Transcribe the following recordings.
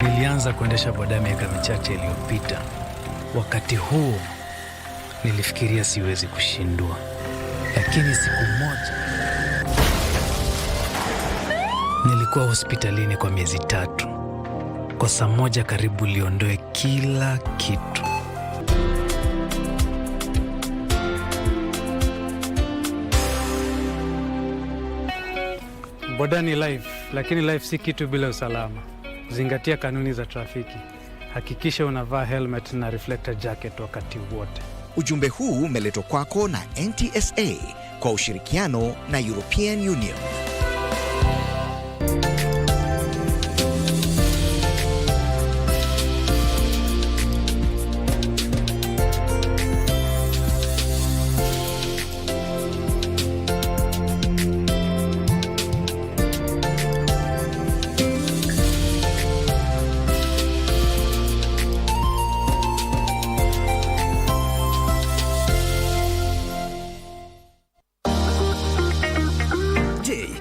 Nilianza kuendesha boda miaka michache iliyopita. Wakati huo nilifikiria siwezi kushindwa, lakini siku moja nilikuwa hospitalini kwa miezi 3. Kosa moja karibu liondoe kila kitu. Boda ni life, lakini life si kitu bila usalama. Zingatia kanuni za trafiki. Hakikisha unavaa helmet na reflector jacket wakati wote. Ujumbe huu umeletwa kwako na NTSA kwa ushirikiano na European Union.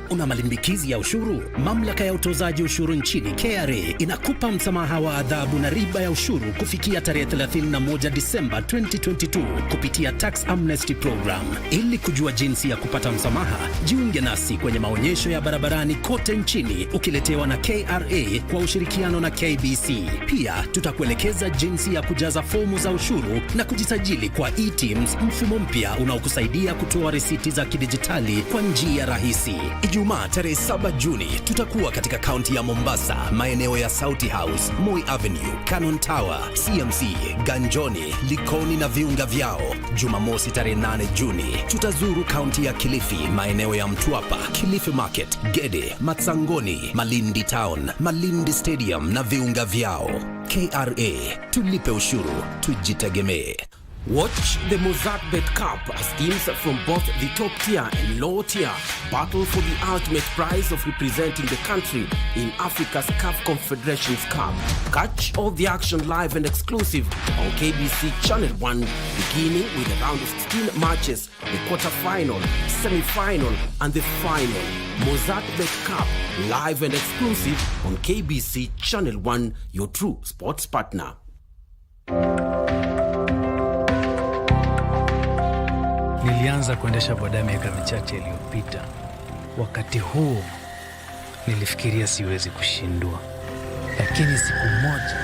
Una malimbikizi ya ushuru? Mamlaka ya utozaji ushuru nchini KRA inakupa msamaha wa adhabu na riba ya ushuru kufikia tarehe 31 Disemba 2022 kupitia Tax Amnesty Program. Ili kujua jinsi ya kupata msamaha, jiunge nasi kwenye maonyesho ya barabarani kote nchini ukiletewa na KRA kwa ushirikiano na KBC. Pia tutakuelekeza jinsi ya kujaza fomu za ushuru na kujisajili kwa e-Teams, mfumo mpya unaokusaidia kutoa risiti za kidijitali kwa njia rahisi. Ijumaa tarehe 7 Juni tutakuwa katika kaunti ya Mombasa, maeneo ya Sauti House, Moi Avenue, Cannon Tower, CMC, Ganjoni, Likoni na viunga vyao. Jumamosi tarehe 8 Juni tutazuru kaunti ya Kilifi, maeneo ya Mtwapa, Kilifi Market, Gede, Matsangoni, Malindi Town, Malindi Stadium na viunga vyao. KRA, tulipe ushuru, tujitegemee. Watch the Mozartbet Cup as teams from both the top tier and low tier battle for the ultimate prize of representing the country in Africa's CAF Confederations Cup. Catch all the action live and exclusive on KBC Channel 1, beginning with a round of 16 matches, the quarter-final, semi-final and the final. Mozartbet Cup, live and exclusive on KBC Channel 1, your true sports partner. Nilianza kuendesha boda miaka michache iliyopita. Wakati huo nilifikiria siwezi kushindwa, lakini siku moja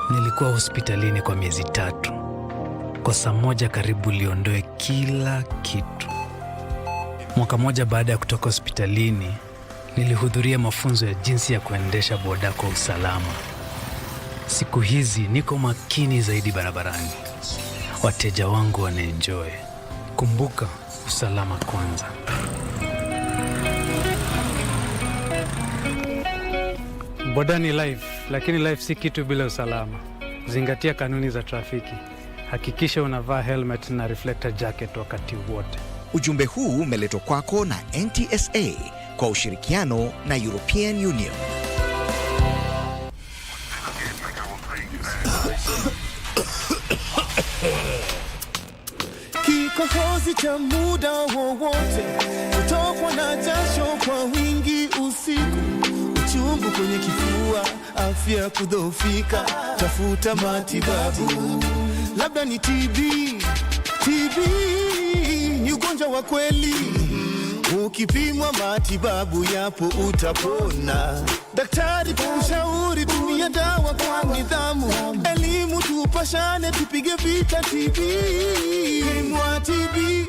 nilikuwa hospitalini kwa miezi 3. Kosa moja karibu liondoe kila kitu. Mwaka moja baada ya kutoka hospitalini, nilihudhuria mafunzo ya jinsi ya kuendesha boda kwa usalama. Siku hizi niko makini zaidi barabarani. Wateja wangu wanaenjoy. Kumbuka, usalama kwanza. Boda ni life, lakini life si kitu bila usalama. Zingatia kanuni za trafiki. Hakikisha unavaa helmet na reflector jacket wakati wote. Ujumbe huu umeletwa kwako na NTSA kwa ushirikiano na European Union. Kikohozi cha muda wowote, kutokwa na jasho kwa wingi usiku, uchungu kwenye kifua, afya kudhoofika, tafuta matibabu. Labda ni TB ni ugonjwa wa kweli. Ukipimwa matibabu yapo utapona. Daktari kushauri tumia dawa kwa nidhamu. Elimu tupashane tupige vita TB. Mwa TB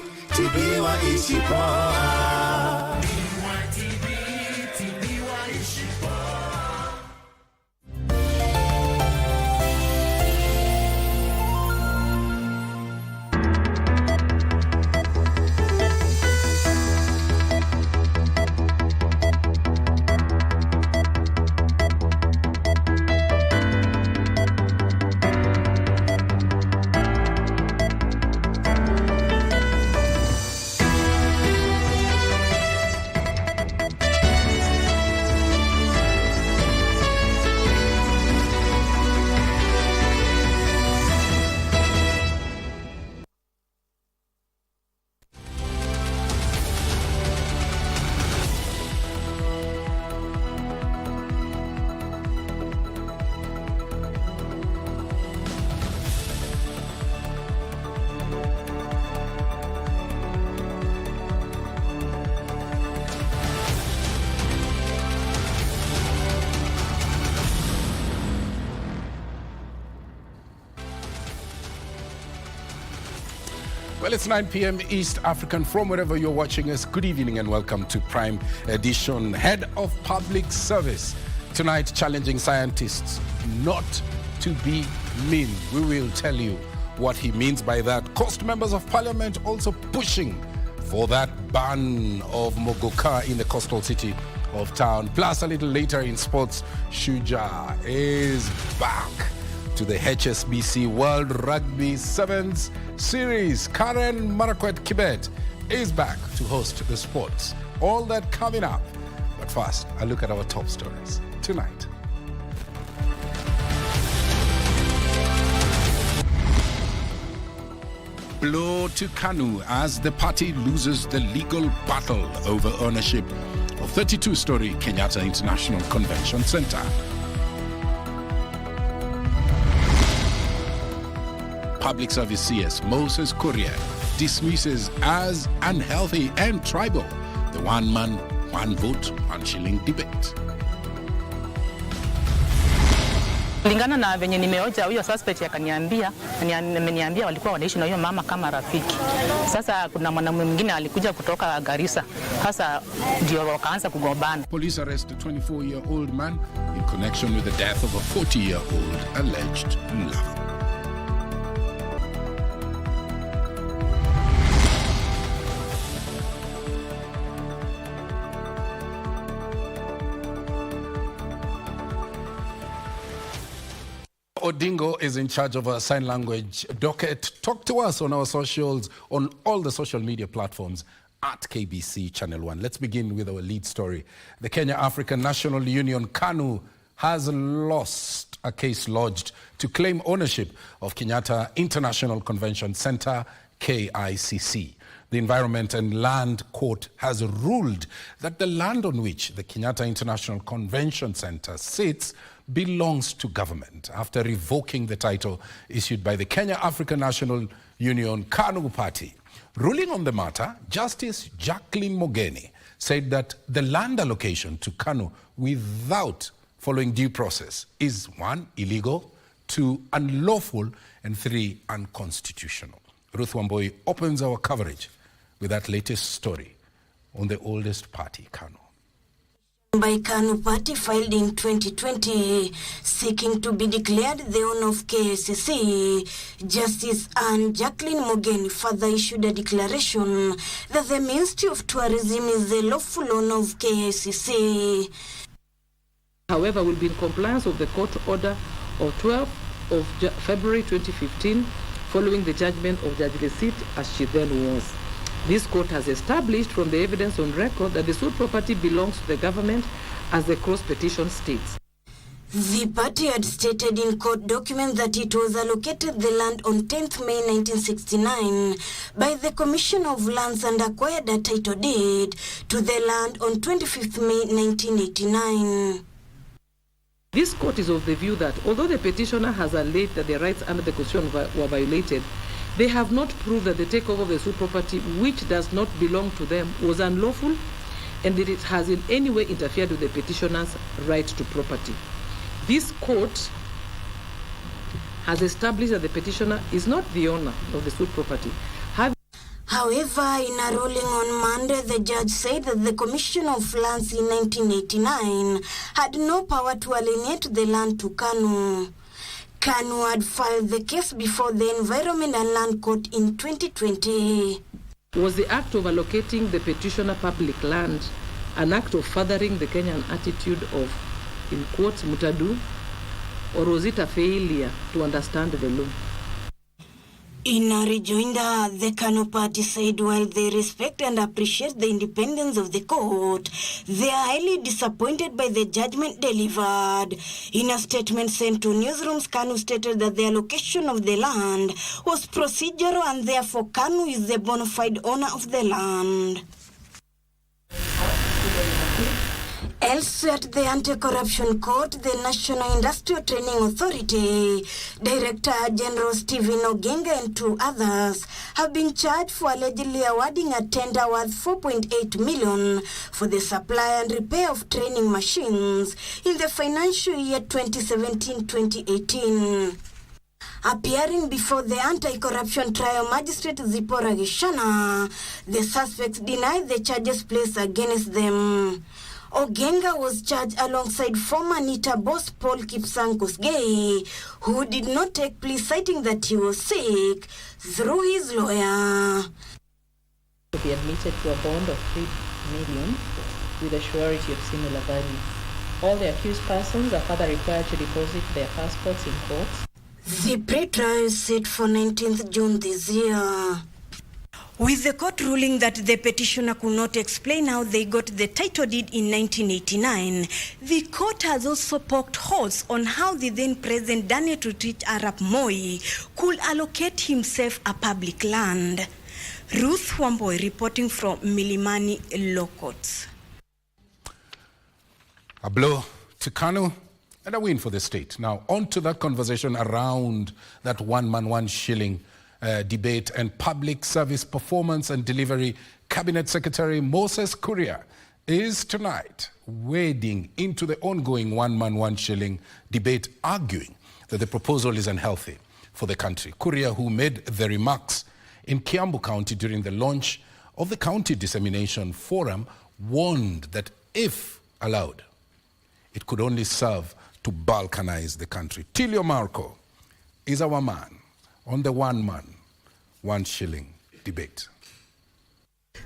waishi poa. Well, it's 9 p.m. East African. From wherever you're watching us, good evening and welcome to Prime Edition. Head of Public Service tonight challenging scientists not to be mean. We will tell you what he means by that. Coast members of parliament also pushing for that ban of Moka in the coastal city of town. Plus, a little later in sports, Shuja is back to the HSBC World Rugby Sevens Series. Karen Marakwet Kibet is back to host the sports. All that coming up. But first, a look at our top stories tonight. Blow to KANU as the party loses the legal battle over ownership of 32-story Kenyatta International Convention Center. Public Service CS Moses Korea dismisses as unhealthy and tribal the one-man, one-vote, one-shilling debate. Kulingana na venye nimeoja huyo suspect akaniambia, ameniambia walikuwa wanaishi na huyo mama kama rafiki. Sasa kuna mwanamume mwingine alikuja kutoka Garissa. Sasa ndio wakaanza kugombana. Police arrest a 24-year-old man in connection with the death of a 40-year-old alleged lover. Odingo is in charge of a sign language docket. Talk to us on our socials, on all the social media platforms at KBC Channel 1. Let's begin with our lead story. The Kenya African National Union, KANU, has lost a case lodged to claim ownership of Kenyatta International Convention Center, KICC. The Environment and Land Court has ruled that the land on which the Kenyatta International Convention Center sits belongs to government after revoking the title issued by the Kenya African National Union KANU party. Ruling on the matter, Justice Jacqueline Mogeni said that the land allocation to KANU without following due process is 1, illegal, 2, unlawful, and 3, unconstitutional. Ruth Wamboi opens our coverage with that latest story on the oldest party, KANU. By KANU party filed in 2020 seeking to be declared the owner of KICC, Justice Anne Jacqueline Mogeni further issued a declaration that the Ministry of Tourism is the lawful owner of KICC. However, will be in compliance with the court order of 12th of February 2015 following the judgment of Judge Lesit as she then was. This court has established from the evidence on record that the sued property belongs to the government as the cross petition states. The party had stated in court documents that it was allocated the land on 10th May 1969 by the Commission of Lands and acquired a title deed to the land on 25th May 1989. This court is of the view that although the petitioner has alleged that their rights under the Constitution were violated, they have not proved that the takeover of the sued property, which does not belong to them, was unlawful and that it has in any way interfered with the petitioner's right to property. This court has established that the petitioner is not the owner of the sued property. However, in a ruling on Monday, the judge said that the Commission of Lands in 1989 had no power to alienate the land to KANU. KANU had filed the case before the Environment and Land Court in 2020. Was the act of allocating the petitioner public land an act of furthering the Kenyan attitude of, in quotes, mutadu, or was it a failure to understand the law? In a rejoinder, the KANU party said while they respect and appreciate the independence of the court, they are highly disappointed by the judgment delivered. In a statement sent to newsrooms, KANU stated that the allocation of the land was procedural and therefore KANU is the bona fide owner of the land. Elsewhere at the Anti-Corruption Court, the National Industrial Training Authority, Director General Stephen Ogenga and 2 others have been charged for allegedly awarding a tender worth 4.8 million for the supply and repair of training machines in the financial year 2017-2018. Appearing before the anti-corruption trial magistrate Zipora Gishana, the suspects denied the charges placed against them. Ogenga was charged alongside former NITA boss Paul Kipsang Kosgei, who did not take plea, citing that he was sick, through his lawyer. To be admitted to a bond of 3 million with a surety of similar value. All the accused persons are further required to deposit their passports in court. The pre-trial is set for 19th June this year. With the court ruling that the petitioner could not explain how they got the title deed in 1989, the court has also poked holes on how the then President Daniel Toroitich Arap Moi could allocate himself a public land. Ruth Wamboy reporting from Milimani Law Courts. A blow to KANU and a win for the state. Now, on to that conversation around that one-man, one-shilling debate and public service performance and delivery. Cabinet Secretary Moses Kuria is tonight wading into the ongoing one-man, one-shilling debate, arguing that the proposal is unhealthy for the country. Kuria, who made the remarks in Kiambu County during the launch of the County Dissemination Forum, warned that if allowed, it could only serve to balkanize the country. Tilio Marco is our man on the one-man, one-shilling debate.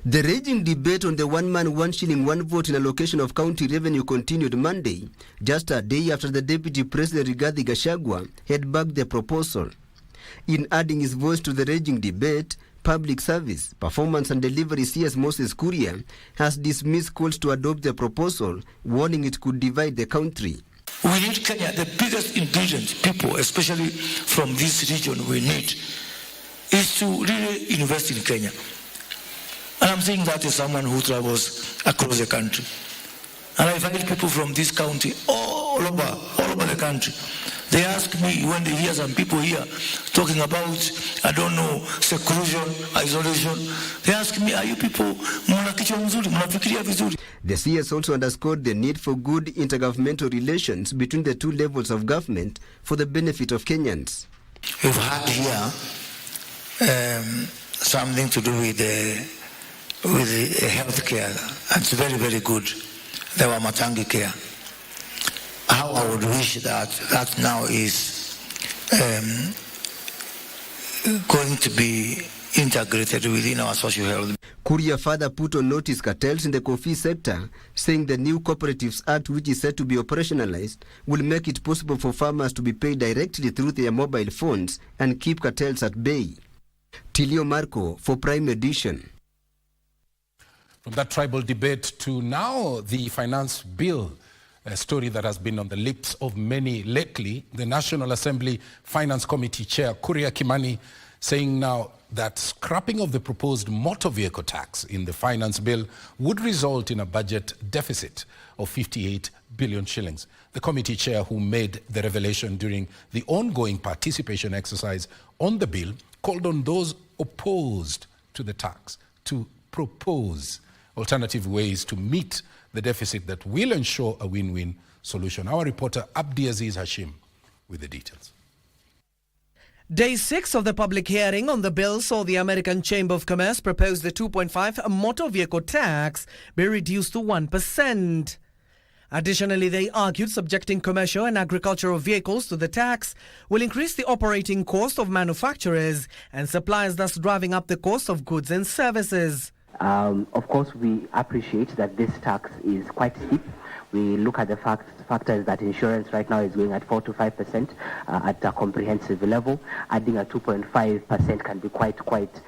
The raging debate on the one-man, one-shilling, one-vote in allocation of county revenue continued Monday, just a day after the Deputy President Rigathi Gachagua had backed the proposal. In adding his voice to the raging debate, Public Service, Performance and Delivery CS Moses Kuria has dismissed calls to adopt the proposal, warning it could divide the country. We need Kenya, the biggest ingredient, people, especially from this region, we need, is to really invest in Kenya. And I'm saying that as someone who travels across the country. And I find people from this county all over the country. They ask me when they hear some people here talking about, I don't know, seclusion, isolation. They ask me, are you people muna kichwa mzuri, mnafikiria vizuri? The CS also underscored the need for good intergovernmental relations between the two levels of government for the benefit of Kenyans. We've had here something to do with health care. It's very, very good. There were maternity care. How I would wish that now is going to be integrated within our social health. Kuria further put on notice cartels in the coffee sector, saying the new Cooperatives Act, which is set to be operationalized, will make it possible for farmers to be paid directly through their mobile phones and keep cartels at bay. Tilio Marco for Prime Edition. From that tribal debate to now the finance bill, a story that has been on the lips of many lately. The National Assembly Finance Committee Chair Kuria Kimani saying now that scrapping of the proposed motor vehicle tax in the finance bill would result in a budget deficit of 58 billion shillings. The committee chair, who made the revelation during the ongoing participation exercise on the bill, called on those opposed to the tax to propose alternative ways to meet the deficit that will ensure a win-win solution. Our reporter Abdi Aziz Hashim with the details. Day 6 of the public hearing on the bill saw the American Chamber of Commerce propose the 2.5 motor vehicle tax be reduced to 1%. Additionally, they argued subjecting commercial and agricultural vehicles to the tax will increase the operating cost of manufacturers and suppliers, thus driving up the cost of goods and services. Of course, we appreciate that this tax is quite steep. We look at the factors that insurance right now is going at 4 to 5% at a comprehensive level. Adding a 2.5% can be quite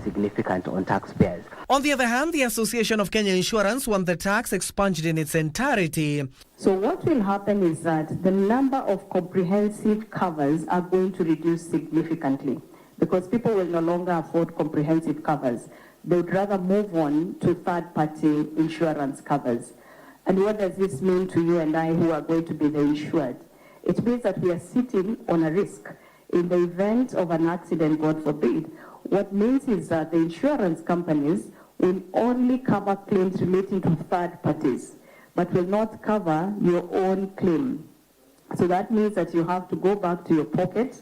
significant on taxpayers. On the other hand, the Association of Kenya Insurance want the tax expunged in its entirety. So what will happen is that the number of comprehensive covers are going to reduce significantly because people will no longer afford comprehensive covers. They would rather move on to third-party insurance covers. And what does this mean to you and I who are going to be the insured? It means that we are sitting on a risk in the event of an accident, God forbid. What means is that the insurance companies will only cover claims relating to third parties, but will not cover your own claim. So that means that you have to go back to your pocket.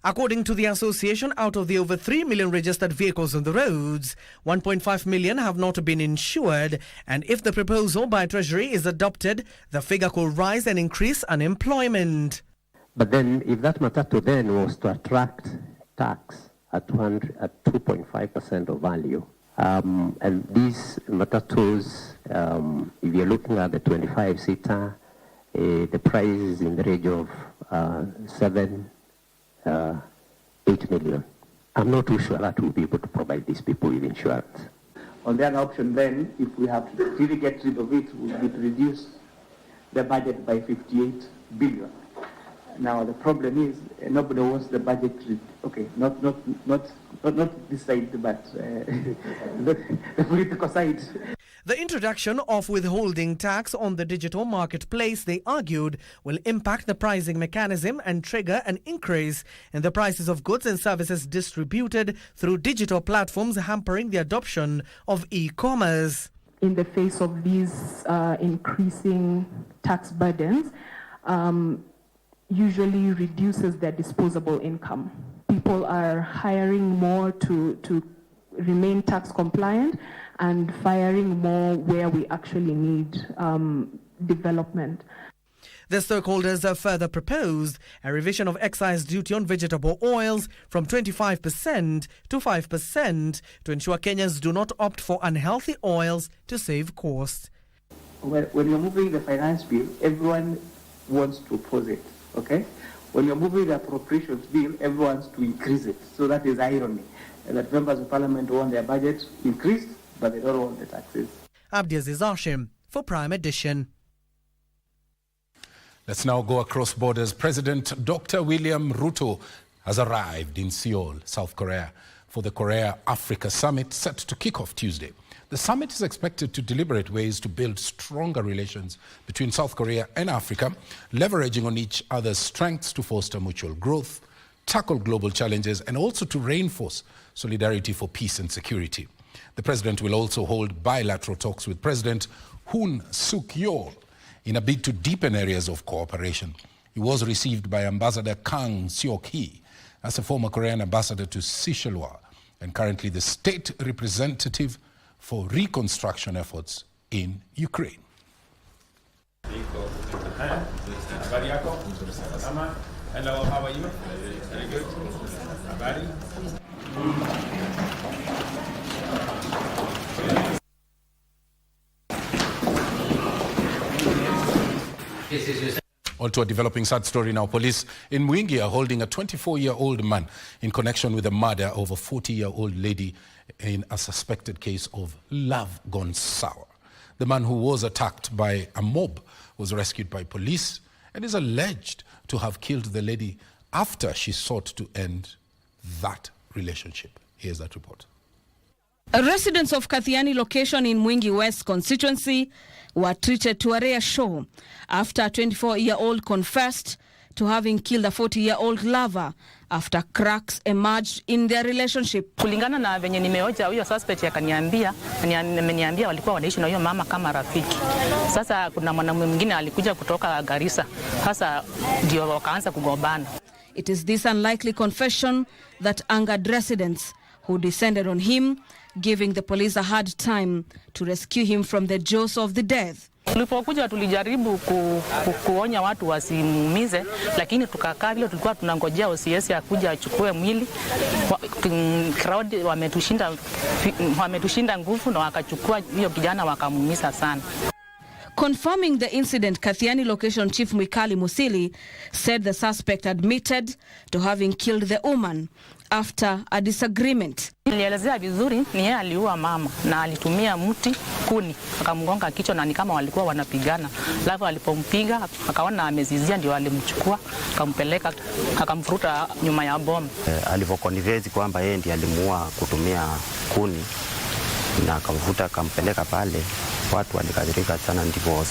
According to the association, out of the over 3 million registered vehicles on the roads, 1.5 million have not been insured, and if the proposal by Treasury is adopted, the figure could rise and increase unemployment. But then, if that matatu then was to attract tax at 2.5% of value, and these matatus, if you're looking at the 25-seater, the price is in the range of 8 million. I'm not too sure that we'll be able to provide these people with insurance. On the other option then, if we have to really get rid of it, would be to reduce the budget by 58 billion. Now the problem is nobody wants the budget. Okay, not this side, but the political side. The introduction of withholding tax on the digital marketplace, they argued, will impact the pricing mechanism and trigger an increase in the prices of goods and services distributed through digital platforms, hampering the adoption of e-commerce. In the face of these increasing tax burdens, usually reduces their disposable income. People are hiring more to remain tax compliant and firing more where we actually need development. The stakeholders have further proposed a revision of excise duty on vegetable oils from 25% to 5% to ensure Kenyans do not opt for unhealthy oils to save costs. When you're moving the finance bill, everyone wants to oppose it, okay? When you're moving the appropriations bill, everyone wants to increase it. So that is irony, that members of parliament want their budget increased, but they don't want the taxes. Abdiaziz Hashim for Prime Edition. Let's now go across borders. President Dr. William Ruto has arrived in Seoul, South Korea, for the Korea-Africa Summit set to kick off Tuesday. The summit is expected to deliberate ways to build stronger relations between South Korea and Africa, leveraging on each other's strengths to foster mutual growth, tackle global challenges, and also to reinforce solidarity for peace and security. The president will also hold bilateral talks with President Yoon Suk Yeol in a bid to deepen areas of cooperation. He was received by Ambassador Kang Seok-hee as a former Korean ambassador to Seychelles and currently the state representative for reconstruction efforts in Ukraine. Hello, how are you? Very good. Habari? On to a developing sad story now. Police in Mwingi are holding a 24-year-old man in connection with the murder of a 40-year-old lady in a suspected case of love gone sour. The man who was attacked by a mob was rescued by police and is alleged to have killed the lady after she sought to end that relationship. Here's that report. Residents of Kathiani location in Mwingi West constituency were treated to a rare show after a 24-year-old confessed to having killed a 40-year-old lover after cracks emerged in their relationship. Kulingana na venye nimeoja huyo suspect akaniambia walikuwa wanaishi na huyo mama kama rafiki. Sasa kuna mwanamume mwingine alikuja kutoka Garissa. Sasa ndio wakaanza kugombana. It is this unlikely confession that angered residents who descended on him, giving the police a hard time to rescue him from the jaws of the death. Tulipokuja tulijaribu kuonya watu wasimuumize, lakini tukakaa vile tulikuwa tunangojea OCS akuja achukue mwili. Crowd wametushinda nguvu na wakachukua hiyo kijana wakamuumiza sana. Confirming the incident, Kathiani location chief Mwikali Musili said the suspect admitted to having killed the woman after a disagreement. Nilielezea vizuri ni yeye aliua mama na alitumia mti kuni akamgonga kichwa na ni kama walikuwa wanapigana. Alafu alipompiga akaona amezizia ndio alimchukua akampeleka akamfuruta nyuma ya bomu. Alipoconfess kwamba yeye ndiye alimuua kutumia kuni na akamvuta akampeleka pale, watu walikadhirika sana, ndipo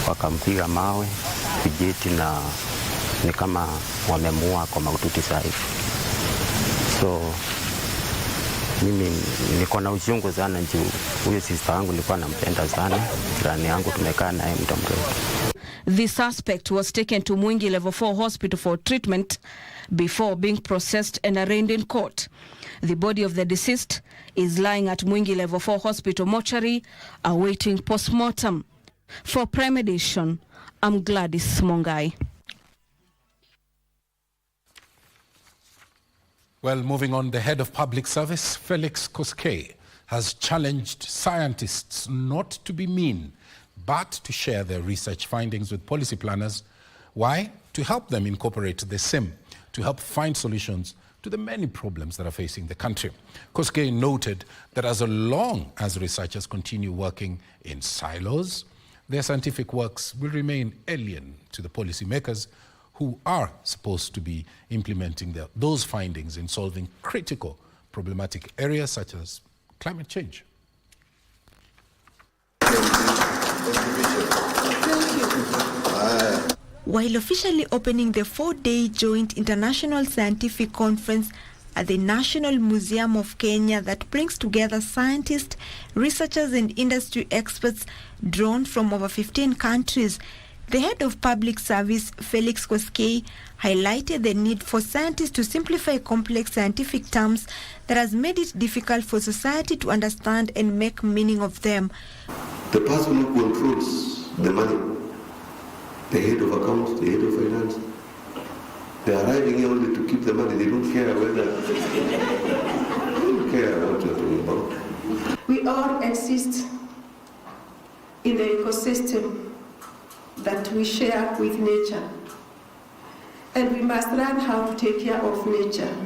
wakampiga mawe vijiti na ni kama wamemuua kwa mahututi sahihi. So mimi niko na uchungu sana juu huyo sister wangu nilikuwa nampenda sana, jirani yangu tumekaa naye muda mrefu. The suspect was taken to Mwingi Level 4 Hospital for treatment before being processed and arraigned in court. The body of the deceased is lying at Mwingi Level 4 Hospital mortuary awaiting post-mortem. For Prime Edition, I'm Gladys Mongai. Well, moving on, the head of public service, Felix Koskei, has challenged scientists not to be mean, but to share their research findings with policy planners. Why? To help them incorporate the same, to help find solutions to the many problems that are facing the country. Koskei noted that as long as researchers continue working in silos, their scientific works will remain alien to the policymakers who are supposed to be implementing those findings in solving critical problematic areas such as climate change. While officially opening the 4-day joint international scientific conference at the National Museum of Kenya that brings together scientists, researchers and industry experts drawn from over 15 countries, the head of public service, Felix Koskei, highlighted the need for scientists to simplify complex scientific terms that has made it difficult for society to understand and make meaning of them. The person who controls the money, the head of accounts, the head of finance, they are arriving here only to keep the money. They don't care whether, they don't care what you're talking about. We all exist in the ecosystem that we share with nature. And we must learn how to take care of nature.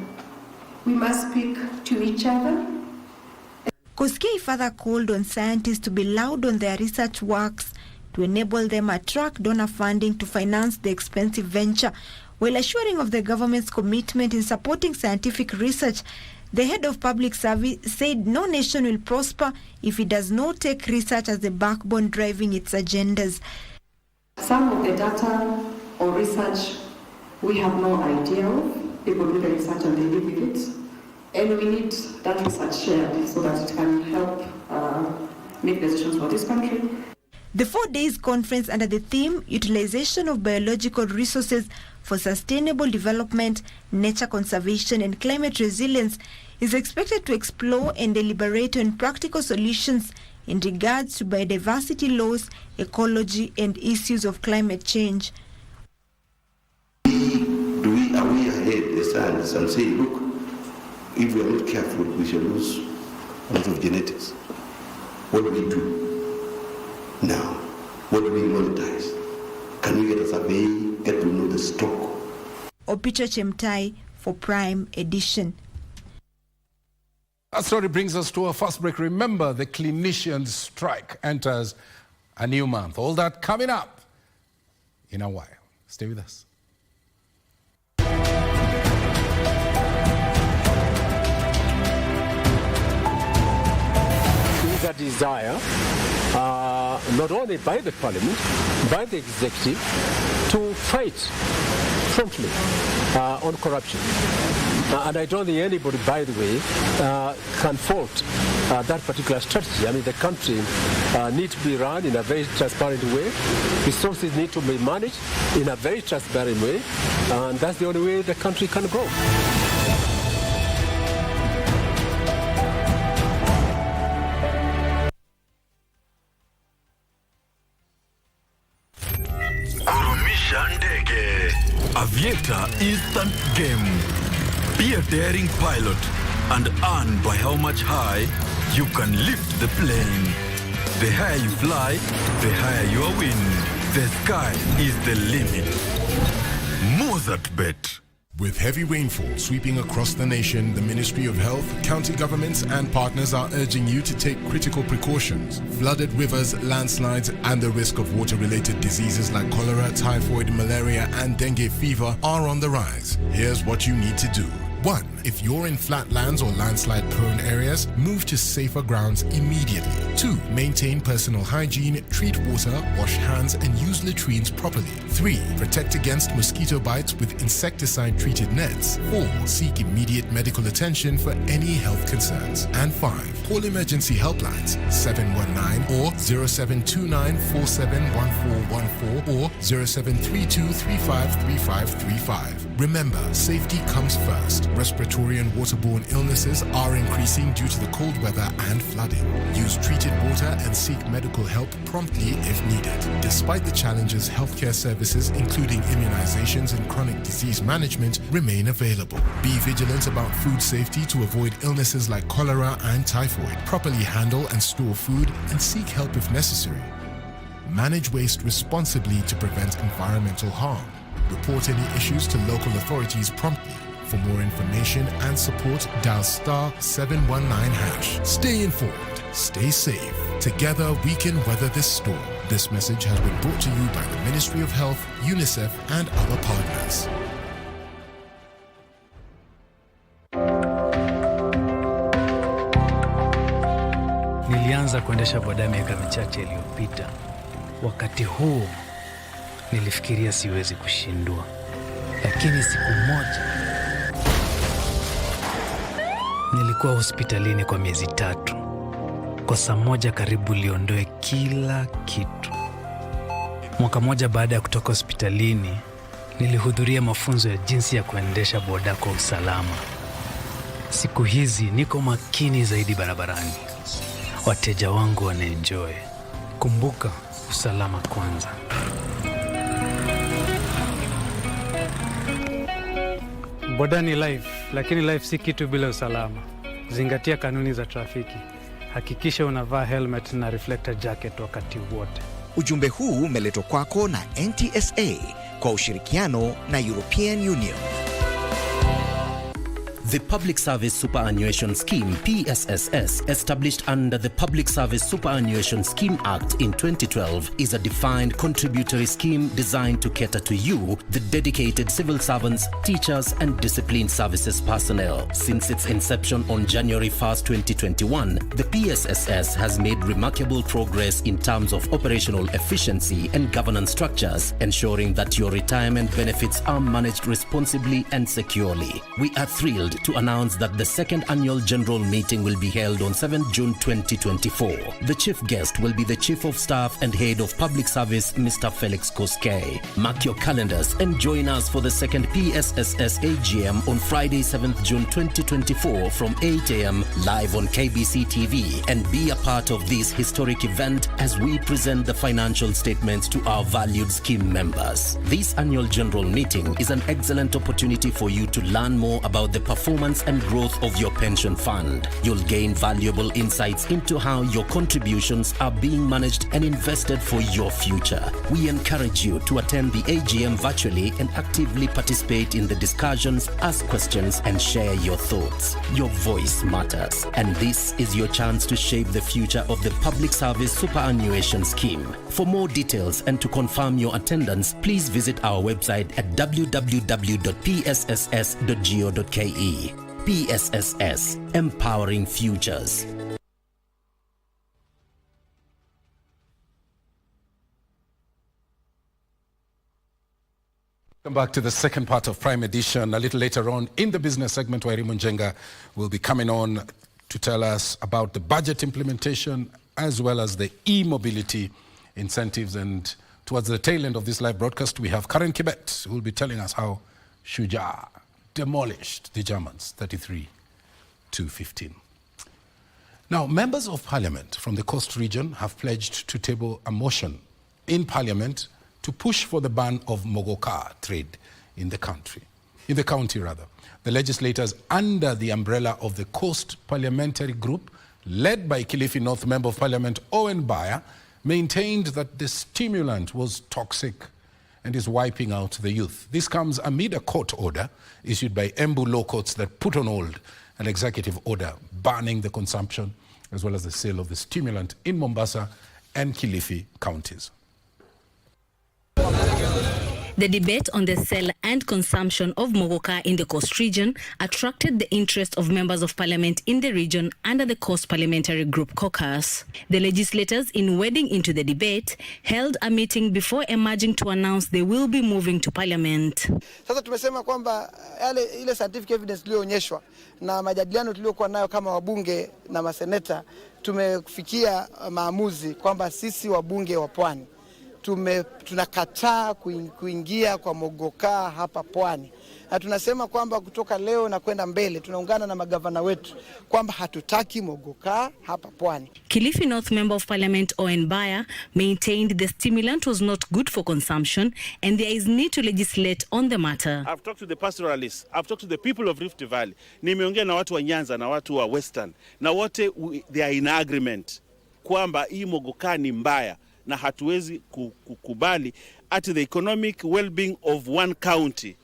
We must speak to each other. Koskei further called on scientists to be loud on their research works to enable them attract donor funding to finance the expensive venture, while assuring of the government's commitment in supporting scientific research. The head of public service said no nation will prosper if it does not take research as the backbone driving its agendas. Some of the data or research we have no idea of. People do the research and they live with it. And we need that research shared so that it can help make decisions for this country. The 4 days conference under the theme Utilization of Biological Resources for Sustainable Development, Nature Conservation and Climate Resilience is expected to explore and deliberate on practical solutions in regards to biodiversity laws, ecology and issues of climate change. Are we ahead the science and say, look, if we are not careful, we shall lose a lot of genetics. What do we do now? What do we monetize? Can we get a survey, get to know the stock? Opicha Chemtai for Prime Edition. That story brings us to our first break. Remember, the Clinicians strike enters a new month. All that coming up in a while. Stay with us. A desire, not only by the parliament, by the executive, to fight promptly on corruption. And I don't think anybody, by the way, can fault that particular strategy. I mean, the country needs to be run in a very transparent way. Resources need to be managed in a very transparent way. And that's the only way the country can grow. Aviator instant game. Be a daring pilot and earn by how much high you can lift the plane. The higher you fly, the higher your win. The sky is the limit. Mozart Bet. With heavy rainfall sweeping across the nation, the Ministry of Health, county governments and partners are urging you to take critical precautions. Flooded rivers, landslides and the risk of water-related diseases like cholera, typhoid, malaria and dengue fever are on the rise. Here's what you need to do. 1. If you're in flatlands or landslide-prone areas, move to safer grounds immediately. 2. Maintain personal hygiene, treat water, wash hands, and use latrines properly. 3. Protect against mosquito bites with insecticide-treated nets. 4. Seek immediate medical attention for any health concerns. And 5. Call emergency helplines 719 or 0729 471414 or 0732 353535. Remember, safety comes first. Respiratory and waterborne illnesses are increasing due to the cold weather and flooding. Use treated water and seek medical help promptly if needed. Despite the challenges, healthcare services, including immunizations and chronic disease management, remain available. Be vigilant about food safety to avoid illnesses like cholera and typhoid. Properly handle and store food and seek help if necessary. Manage waste responsibly to prevent environmental harm. Report any issues to local authorities promptly. For more information and support, dial *719#. Stay informed, stay safe. Together we can weather this storm. This message has been brought to you by the Ministry of Health, UNICEF, and other partners. Nilianza kuendesha boda miaka michache iliyopita. Wakati huo nilifikiria siwezi kushindwa. Lakini siku moja nilikuwa hospitalini kwa miezi 3. Kosa moja karibu liondoe kila kitu. Mwaka moja baada ya kutoka hospitalini, nilihudhuria mafunzo ya jinsi ya kuendesha boda kwa usalama. Siku hizi niko makini zaidi barabarani. Wateja wangu wanaenjoy. Kumbuka, usalama kwanza. Boda ni life, lakini life si kitu bila usalama. Zingatia kanuni za trafiki. Hakikisha unavaa helmet na reflector jacket wakati wote. Ujumbe huu umeletwa kwako na NTSA kwa ushirikiano na European Union. The Public Service Superannuation Scheme, PSSS, established under the Public Service Superannuation Scheme Act in 2012, is a defined contributory scheme designed to cater to you, the dedicated civil servants, teachers, and disciplined services personnel. Since its inception on January 1st, 2021, the PSSS has made remarkable progress in terms of operational efficiency and governance structures, ensuring that your retirement benefits are managed responsibly and securely. We are thrilled to announce that the second annual general meeting will be held on 7th June 2024. The chief guest will be the Chief of Staff and Head of Public Service, Mr. Felix Koskei. Mark your calendars and join us for the second PSSS AGM on Friday, 7th June 2024 from 8 a.m. live on KBC TV, and be a part of this historic event as we present the financial statements to our valued scheme members. This annual general meeting is an excellent opportunity for you to learn more about the performance and growth of your pension fund. You'll gain valuable insights into how your contributions are being managed and invested for your future. We encourage you to attend the AGM virtually and actively participate in the discussions, ask questions, and share your thoughts. Your voice matters, and this is your chance to shape the future of the Public Service Superannuation Scheme. For more details and to confirm your attendance, please visit our website at www.psss.go.ke. PSSS, empowering futures. Welcome back to the second part of Prime Edition. A little later on in the business segment, where Raymond Jenga will be coming on to tell us about the budget implementation as well as the e-mobility incentives. And towards the tail end of this live broadcast, we have Karen Kibet, who will be telling us how Shuja demolished the Germans 33-15. Now, members of parliament from the coast region have pledged to table a motion in parliament to push for the ban of mogoka trade in the county. The legislators under the umbrella of the Coast Parliamentary Group, led by Kilifi North Member of Parliament Owen Baya, maintained that the stimulant was toxic and is wiping out the youth. This comes amid a court order issued by Embu Law Courts that put on hold an executive order banning the consumption as well as the sale of the stimulant in Mombasa and Kilifi counties. The debate on the sale and consumption of Moka in the Coast region attracted the interest of members of parliament in the region under the Coast Parliamentary Group caucus. The legislators, in wading into the debate, held a meeting before emerging to announce they will be moving to parliament. Sasa tumesema kwamba ile scientific evidence iliyoonyeshwa na majadiliano tuliokuwa nayo kama wabunge na maseneta, tumefikia maamuzi kwamba sisi wabunge wa Pwani tunakataa kuingia kwa mogoka hapa Pwani. Na tunasema kwamba kutoka leo na kwenda mbele tunaungana na magavana wetu kwamba hatutaki mogoka hapa Pwani. Kilifi North Member of Parliament Mboya maintained the stimulant was not good for consumption and there is need to legislate on the matter. I've talked to the pastoralists, I've talked to the people of Rift Valley. Nimeongea na watu wa Nyanza na watu wa Western. Na wote they are in agreement kwamba hii mogoka ni mbaya na hatuwezi kukubali at the economic well-being of one county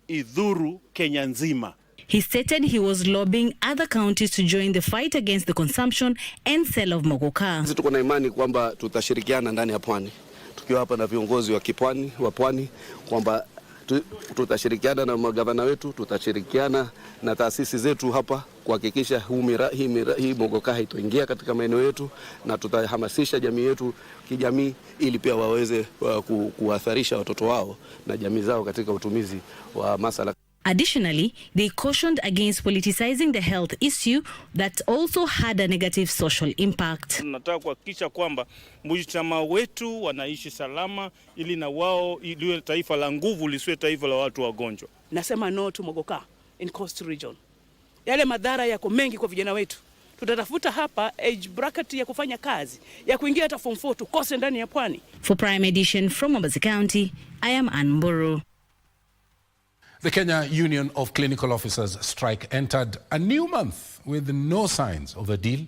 idhuru Kenya nzima. He stated he was lobbying other counties to join the fight against the consumption and sale of mogoka. Sisi tuko na imani kwamba tutashirikiana ndani ya Pwani. Tukiwa hapa na viongozi wa Pwani kwamba tutashirikiana na magavana wetu, tutashirikiana na taasisi zetu hapa kuhakikisha hii mogoka haitoingia katika maeneo yetu, na tutahamasisha jamii yetu kijamii ili pia waweze kuatharisha watoto wao na jamii zao katika utumizi wa masala. Additionally, they cautioned against politicizing the health issue that also had a negative social impact. Nataka kuhakikisha kwamba mujitama wetu wanaishi salama ili na wao iliwe taifa la nguvu lisiwe taifa la watu wagonjwa. Nasema no to mogoka in Coast region. Yale madhara yako mengi kwa vijana wetu. Tutatafuta hapa age bracket ya kufanya kazi, ya kuingia hata form 4 tukose ndani ya Pwani. For Prime Edition from Mombasa County, I am Mburu. The Kenya Union of Clinical Officers strike entered a new month with no signs of a deal,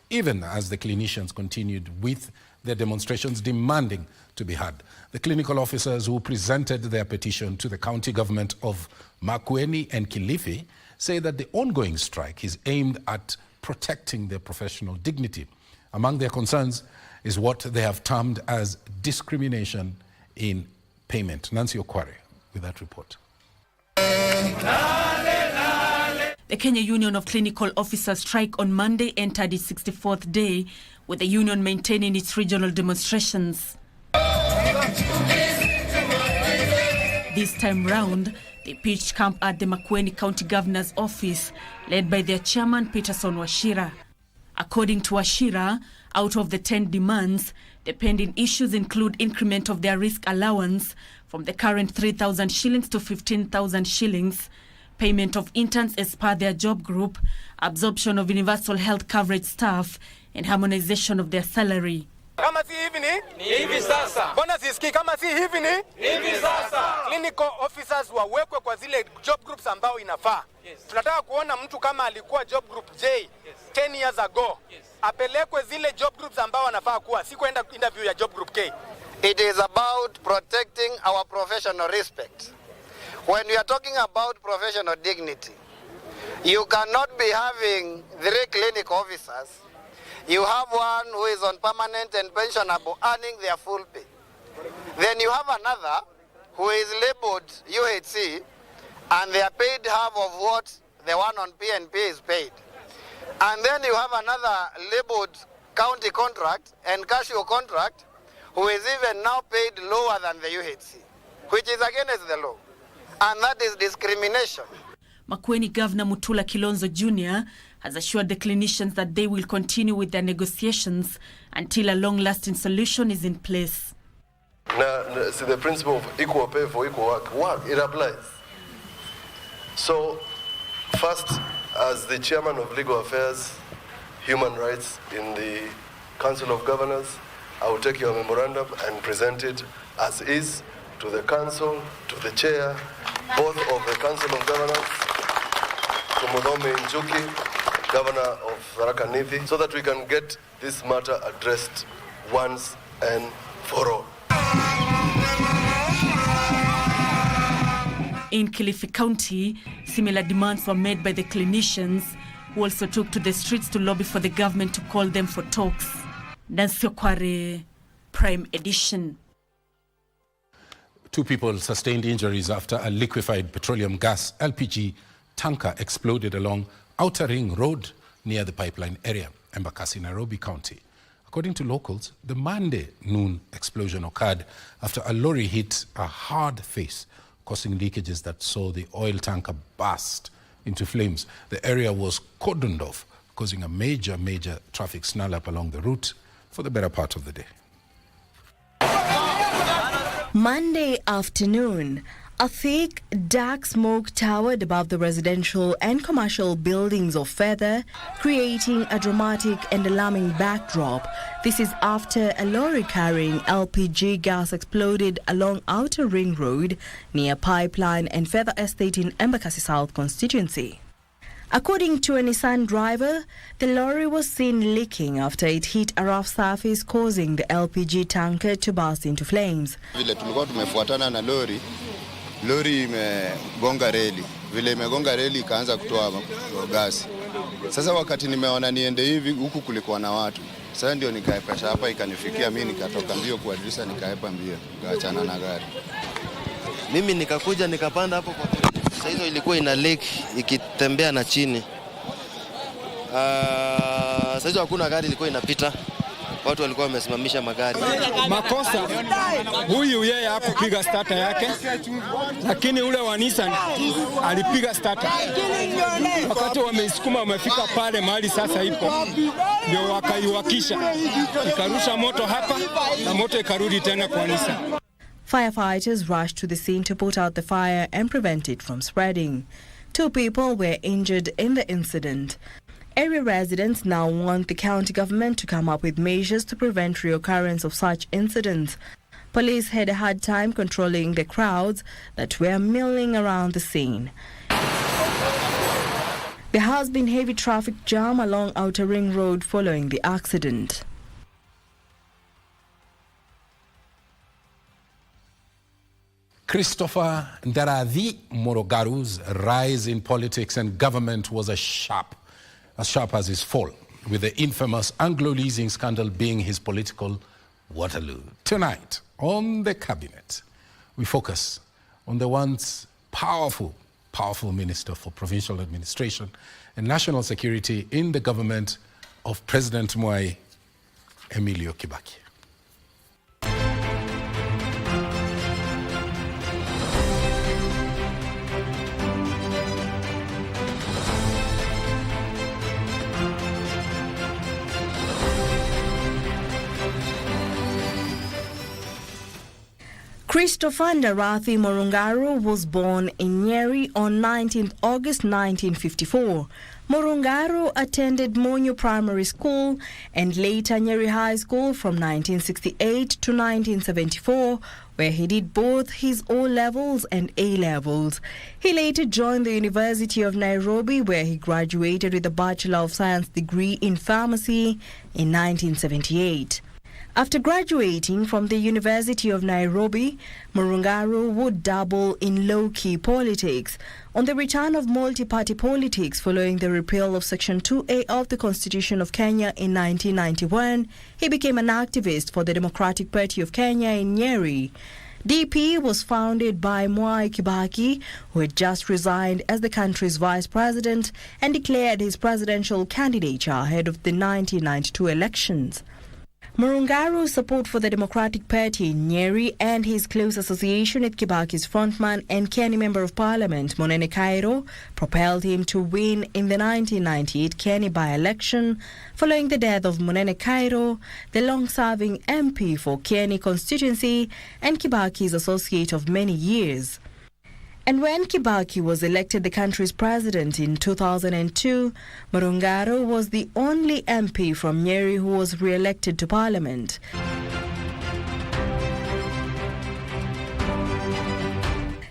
even as the clinicians continued with their demonstrations demanding to be heard. The clinical officers who presented their petition to the county government of Makueni and Kilifi say that the ongoing strike is aimed at protecting their professional dignity. Among their concerns is what they have termed as discrimination in payment. Nancy Okware with that report. The Kenya Union of Clinical Officers strike on Monday entered its 64th day, with the union maintaining its regional demonstrations. This time round, they pitched camp at the Makueni County Governor's office, led by their chairman Peterson Wachira. According to Wachira, out of the 10 demands, the pending issues include increment of their risk allowance from the current 3,000 shillings to 15,000 shillings, payment of interns as per their job group, absorption of universal health coverage staff, and harmonization of their salary. Kama si hivi ni hivi sasa. Mbona sisikii kama si hivi ni hivi sasa. Clinical officers wawekwe kwa zile job groups ambao inafaa. Tunataka kuona mtu kama alikuwa job group J 10 years ago. Apelekwe zile job groups ambao anafaa kuwa, si kwenda interview ya job group K. It is about protecting our professional respect. When we are talking about professional dignity, you cannot be having 3 clinical officers. You have one who is on permanent and pensionable earning their full pay. Then you have another who is labeled UHC and they are paid half of what the one on PNP is paid. And then you have another labeled county contract and casual contract who is even now paid lower than the UHC, which is against the law. And that is discrimination. Makueni Governor Mutula Kilonzo Jr. has assured the clinicians that they will continue with their negotiations until a long-lasting solution is in place. See, the principle of equal pay for equal work, it applies. So, first, as the chairman of Legal Affairs, Human Rights in the Council of Governors, I will take your memorandum and present it as is to the council, to the chair, both of the Council of Governors, to Mudome Njuki, Governor of Tharaka Nithi, so that we can get this matter addressed once and for all. In Kilifi County, similar demands were made by the clinicians, who also took to the streets to lobby for the government to call them for talks. Nancy Okware, Prime Edition. 2 people sustained injuries after a liquefied petroleum gas LPG tanker exploded along Outer Ring Road near the pipeline area, Embakasi, Nairobi County. According to locals, the Monday noon explosion occurred after a lorry hit a hard face, causing leakages that saw the oil tanker burst into flames. The area was cordoned off, causing a major traffic snarl-up along the route for the better part of the day. Monday afternoon, a thick, dark smoke towered above the residential and commercial buildings of Feather, creating a dramatic and alarming backdrop. This is after a lorry carrying LPG gas exploded along Outer Ring Road near Pipeline and Feather Estate in Embakasi South constituency. According to a Nissan driver, the lorry was seen leaking after it hit a rough surface, causing the LPG tanker to burst into flames. Vile tulikuwa tumefuatana na lori imegonga reli. Vile imegonga reli ikaanza kutoa gasi. Sasa wakati nimeona niende hivi, huku kulikuwa na watu. Sasa ndio nikaepesha hapa, ikanifikia mimi, nikatoka mbio kwa dirisha, nikaepa mbio, nikaachana na gari. Mimi nikakuja nikapanda hapo kwa sasa, hizo ilikuwa ina leak ikitembea na chini. Sasa hizo hakuna gari ilikuwa inapita. Watu walikuwa wamesimamisha magari. Makosa huyu yeye hakupiga starter yake, lakini ule wa Nissan alipiga starter. Wakati wameisukuma wamefika pale mahali sasa ipo, ndio wakaiwakisha, ikarusha moto hapa na moto ikarudi tena kwa Nissan. Firefighters rushed to the scene to put out the fire and prevent it from spreading. 2 people were injured in the incident. Area residents now want the county government to come up with measures to prevent reoccurrence of such incidents. Police had a hard time controlling the crowds that were milling around the scene. There has been heavy traffic jam along Outer Ring Road following the accident. Christopher Ndarathi Morogaru's rise in politics and government was as sharp as his fall, with the infamous Anglo-leasing scandal being his political Waterloo. Tonight, on the cabinet, we focus on the once powerful Minister for Provincial Administration and National Security in the government of President Mwai, Emilio Kibaki. Christopher Ndarathi Morogaru was born in Nyeri on 19 August 1954. Morogaru attended Monyo Primary School and later Nyeri High School from 1968 to 1974, where he did both his O-levels and A-levels. He later joined the University of Nairobi, where he graduated with a Bachelor of Science degree in Pharmacy in 1978. After graduating from the University of Nairobi, Morogaru would dabble in low-key politics. On the return of multi-party politics following the repeal of Section 2A of the Constitution of Kenya in 1991, he became an activist for the Democratic Party of Kenya in Nyeri. DP was founded by Mwai Kibaki, who had just resigned as the country's vice president and declared his presidential candidature ahead of the 1992 elections. Morogaru's support for the Democratic Party in Nyeri and his close association with Kibaki's frontman and KANU Member of Parliament Monene Cairo propelled him to win in the 1998 KANU by-election following the death of Monene Cairo, the long-serving MP for KANU constituency and Kibaki's associate of many years. And when Kibaki was elected the country's president in 2002, Morogaru was the only MP from Nyeri who was re-elected to parliament.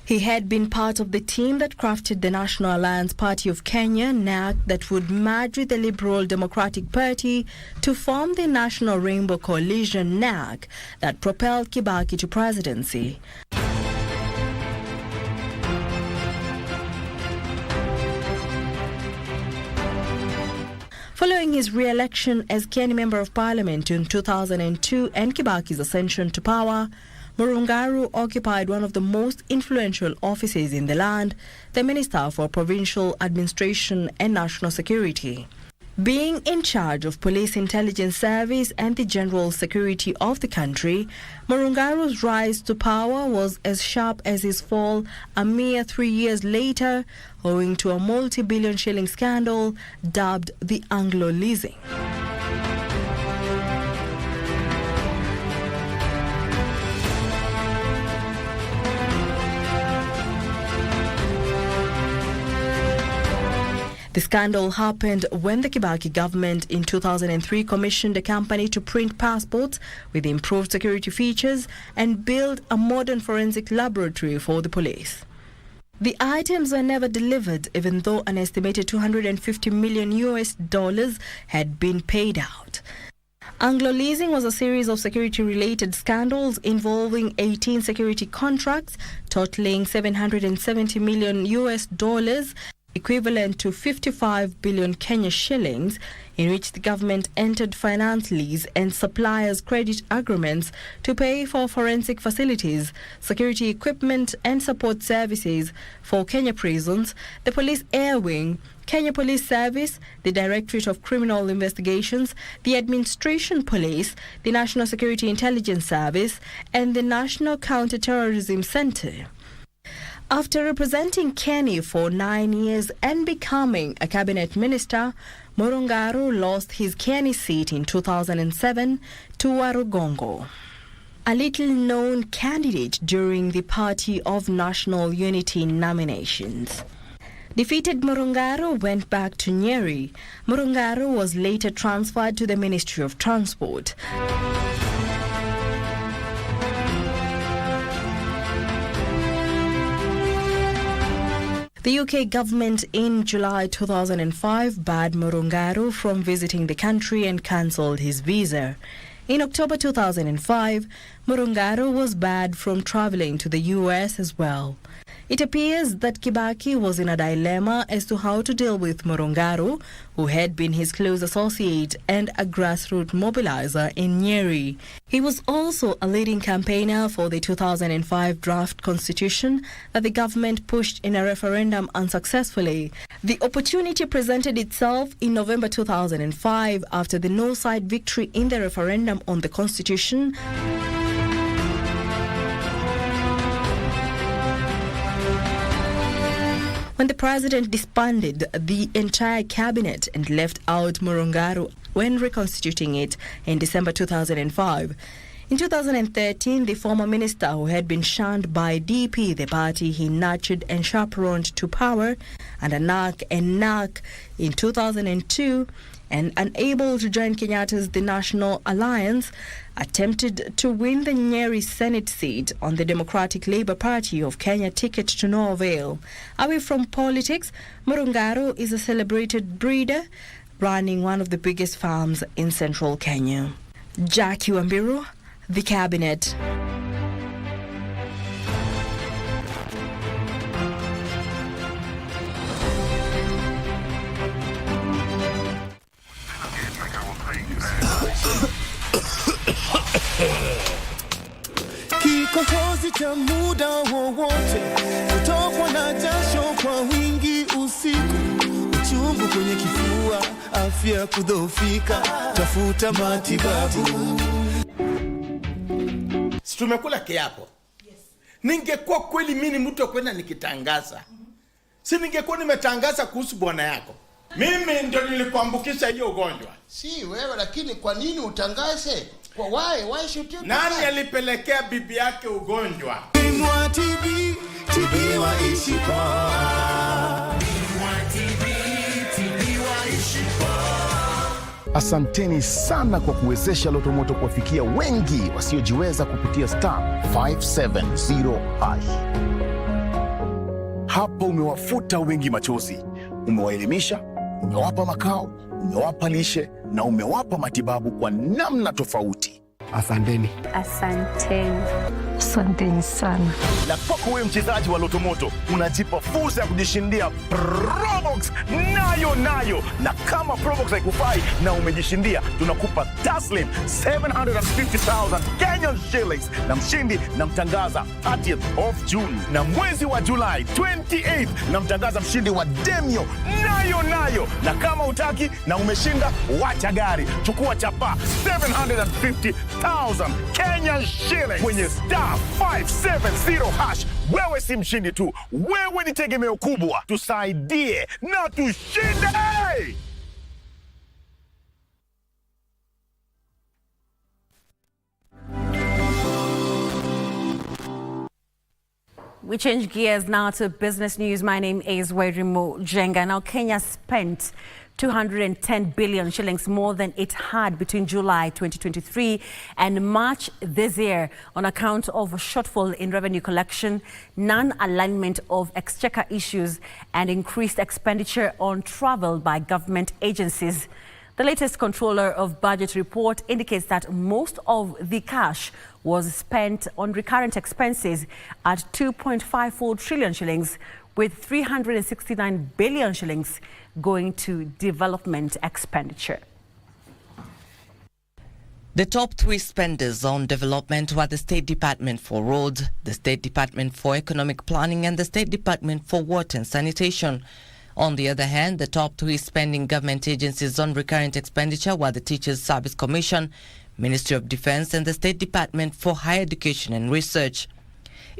He had been part of the team that crafted the National Alliance Party of Kenya, NAC, that would merge with the Liberal Democratic Party to form the National Rainbow Coalition, NAC, that propelled Kibaki to presidency. Following his re-election as KANU Member of Parliament in 2002 and Kibaki's ascension to power, Murungaru occupied one of the most influential offices in the land, the Minister for Provincial Administration and National Security. Being in charge of Police Intelligence Service and the general security of the country, Murungaru's rise to power was as sharp as his fall a mere 3 years later, owing to a multi-billion shilling scandal dubbed the Anglo-leasing. The scandal happened when the Kibaki government in 2003 commissioned a company to print passports with improved security features and build a modern forensic laboratory for the police. The items were never delivered, even though an estimated $250 million had been paid out. Anglo-leasing was a series of security-related scandals involving 18 security contracts totaling $770 million, equivalent to 55 billion Kenya shillings, in which the government entered finance lease and suppliers' credit agreements to pay for forensic facilities, security equipment and support services for Kenya prisons, the Police Air Wing, Kenya Police Service, the Directorate of Criminal Investigations, the Administration Police, the National Security Intelligence Service, and the National Counter-Terrorism Center. After representing KANU for 9 years and becoming a cabinet minister, Murungaru lost his KANU seat in 2007 to Warugongo, a little-known candidate during the Party of National Unity nominations. Defeated Murungaru went back to Nyeri. Murungaru was later transferred to the Ministry of Transport. The UK government in July 2005 barred Murungaru from visiting the country and cancelled his visa. In October 2005, Murungaru was barred from travelling to the US as well. It appears that Kibaki was in a dilemma as to how to deal with Murungaru, who had been his close associate and a grassroots mobilizer in Nyeri. He was also a leading campaigner for the 2005 draft constitution that the government pushed in a referendum unsuccessfully. The opportunity presented itself in November 2005 after the no-side victory in the referendum on the constitution. When the president disbanded the entire cabinet and left out Murungaru when reconstituting it in December 2005. In 2013, the former minister, who had been shunned by DP, the party he nurtured and chaperoned to power, under NARC and NARC in 2002, and unable to join Kenyatta's The National Alliance, attempted to win the Nyeri Senate seat on the Democratic Labour Party of Kenya ticket to no avail. Away from politics, Murungaru is a celebrated breeder, running one of the biggest farms in central Kenya. Jackie Wambiru, The Cabinet. Kikohozi cha muda wowote, kutokwa na jasho kwa wingi usiku, uchungu kwenye kifua, afya kudhoofika, tafuta matibabu. Tumekula kiapo. Yes. Ningekuwa kweli mimi mtu kwenda nikitangaza. Si ningekuwa nimetangaza kuhusu bwana yako. Mimi ndio nilikuambukisha hiyo ugonjwa. Si wewe, lakini kwa nini utangaze? Kwa why should you? Nani alipelekea bibi yake ugonjwa? Mwa TB waishi poa. TB waishi poa. Asanteni sana kwa kuwezesha Lotomoto kuwafikia wengi wasiojiweza kupitia star 570#. Hapo umewafuta wengi machozi, umewaelimisha, umewapa makao, umewapa lishe na umewapa matibabu kwa namna tofauti. Asanteni. Asanteni. Asanteni sana. Na kwako wewe mchezaji wa Lotomoto, unajipa fursa ya kujishindia Probox nayo. Na kama Probox haikufai na umejishindia, tunakupa taslim 750,000 Kenyan shillings. Na mshindi namtangaza 30th of June. Na mwezi wa July 28th namtangaza mshindi wa Demio nayo. Na kama utaki na umeshinda, wacha gari. Chukua chapa 750,000 Kenyan shillings kwenye *570#. Wewe si mshindi tu, wewe ni tegemeo kubwa. Tusaidie na tushinde. We change gears now to business news. My name is Wairimo Jenga. Now, Kenya spent 210 billion shillings more than it had between July 2023 and March this year on account of a shortfall in revenue collection, non-alignment of exchequer issues, and increased expenditure on travel by government agencies. The latest Controller of Budget report indicates that most of the cash was spent on recurrent expenses at 2.54 trillion shillings, with 369 billion shillings going to development expenditure. The top three spenders on development were the State Department for Roads, the State Department for Economic Planning, and the State Department for Water and Sanitation. On the other hand, the top three spending government agencies on recurrent expenditure were the Teachers Service Commission, Ministry of Defence, and the State Department for Higher Education and Research,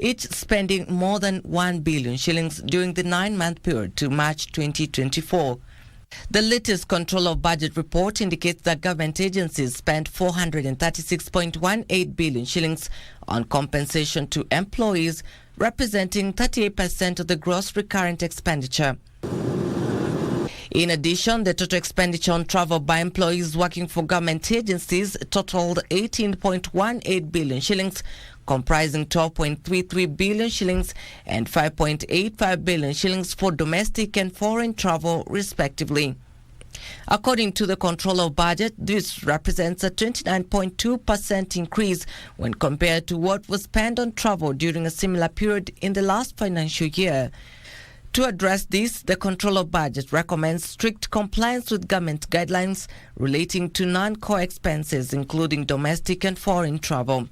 each spending more than 1 billion shillings during the 9-month period to March 2024. The latest Controller of Budget report indicates that government agencies spent 436.18 billion shillings on compensation to employees, representing 38% of the gross recurrent expenditure. In addition, the total expenditure on travel by employees working for government agencies totaled 18.18 billion shillings, comprising 12.33 billion shillings and 5.85 billion shillings for domestic and foreign travel, respectively. According to the Controller of Budget, this represents a 29.2% increase when compared to what was spent on travel during a similar period in the last financial year. To address this, the Controller of Budget recommends strict compliance with government guidelines relating to non-core expenses, including domestic and foreign travel.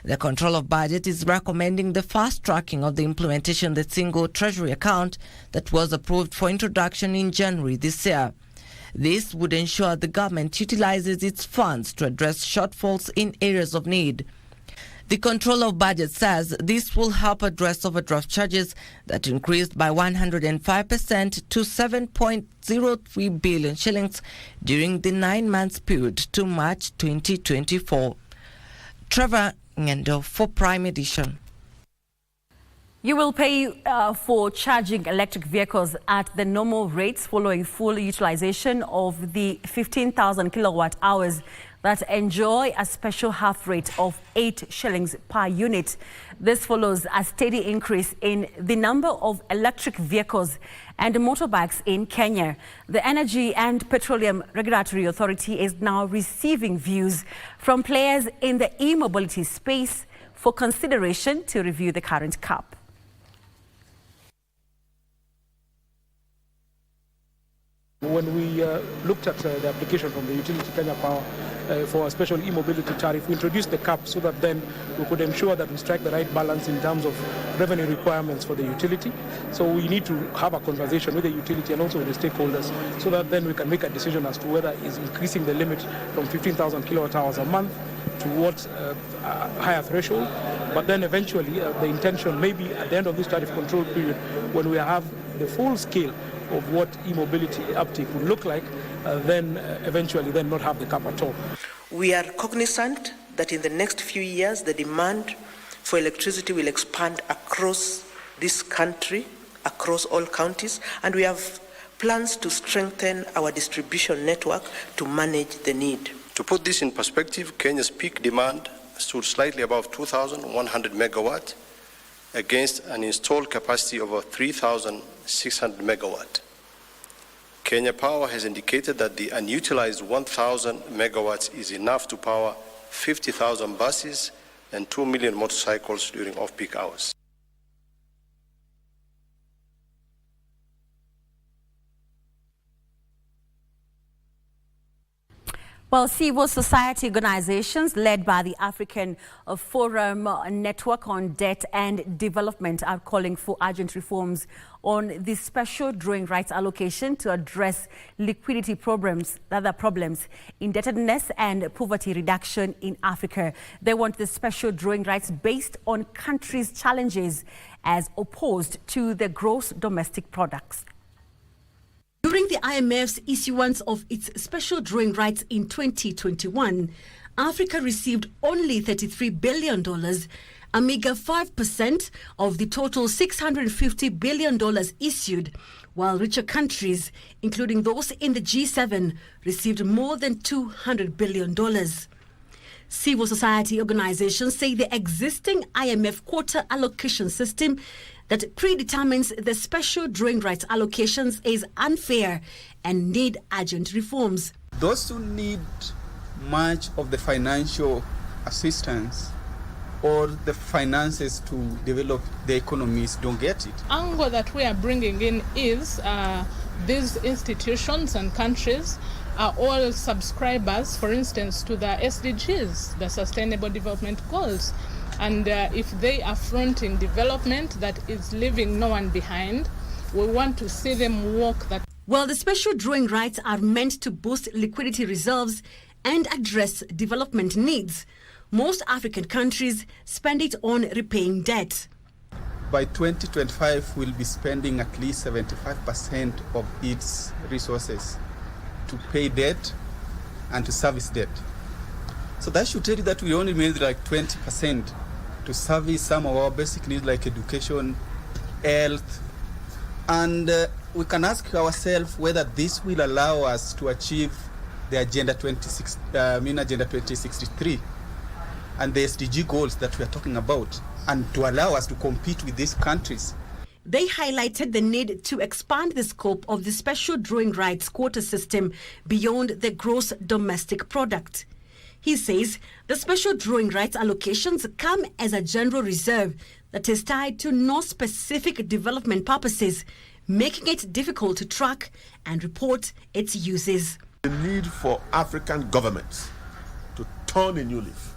The Controller of Budget is recommending the fast tracking of the implementation of the single treasury account that was approved for introduction in January this year. This would ensure the government utilizes its funds to address shortfalls in areas of need. The Controller of Budget says this will help address overdraft charges that increased by 105% to 7.03 billion shillings during the 9-month period to March 2024. Trevor Ngendo for Prime Edition. You will pay for charging electric vehicles at the normal rates following full utilization of the 15,000 kilowatt hours that enjoy a special half rate of 8 shillings per unit. This follows a steady increase in the number of electric vehicles and motorbikes in Kenya. The Energy and Petroleum Regulatory Authority is now receiving views from players in the e-mobility space for consideration to review the current cap. When we looked at the application from the utility Kenya Power for a special e-mobility tariff, we introduced the cap so that then we could ensure that we strike the right balance in terms of revenue requirements for the utility. So we need to have a conversation with the utility and also with the stakeholders so that then we can make a decision as to whether it's increasing the limit from 15,000 kilowatt hours a month towards a higher threshold. But then eventually the intention may be at the end of this tariff control period, when we have the full scale of what e-mobility uptake would look like, then eventually then not have the cap at all. We are cognizant that in the next few years the demand for electricity will expand across this country, across all counties, and we have plans to strengthen our distribution network to manage the need. To put this in perspective, Kenya's peak demand stood slightly above 2,100 megawatt against an installed capacity of 3,600 megawatt. Kenya Power has indicated that the unutilized 1,000 megawatts is enough to power 50,000 buses, and 2 million motorcycles during off-peak hours. Well, civil society organizations led by the African Forum Network on Debt and Development are calling for urgent reforms on the special drawing rights allocation to address liquidity problems, indebtedness and poverty reduction in Africa. They want the special drawing rights based on countries' challenges as opposed to the gross domestic products. During the IMF's issuance of its special drawing rights in 2021, Africa received only $33 billion, a meager 5% of the total $650 billion issued, while richer countries, including those in the G7, received more than $200 billion. Civil society organizations say the existing IMF quota allocation system that predetermines the special drawing rights allocations is unfair and need urgent reforms. Those who need much of the financial assistance or the finances to develop the economies don't get it. Angle that we are bringing in is these institutions and countries are all subscribers, for instance, to the SDGs, the Sustainable Development Goals. And if they are fronting development that is leaving no one behind, we want to see them walk that. While the special drawing rights are meant to boost liquidity reserves and address development needs, most African countries spend it on repaying debt. By 2025, we'll be spending at least 75% of its resources to pay debt and to service debt. So that should tell you that we only made like 20% to service some of our basic needs like education, health, and we can ask ourselves whether this will allow us to achieve the Agenda 2063 and the SDG goals that we are talking about, and to allow us to compete with these countries. They highlighted the need to expand the scope of the special drawing rights quota system beyond the gross domestic product. He says the special drawing rights allocations come as a general reserve that is tied to no specific development purposes, making it difficult to track and report its uses. The need for African governments to turn a new leaf,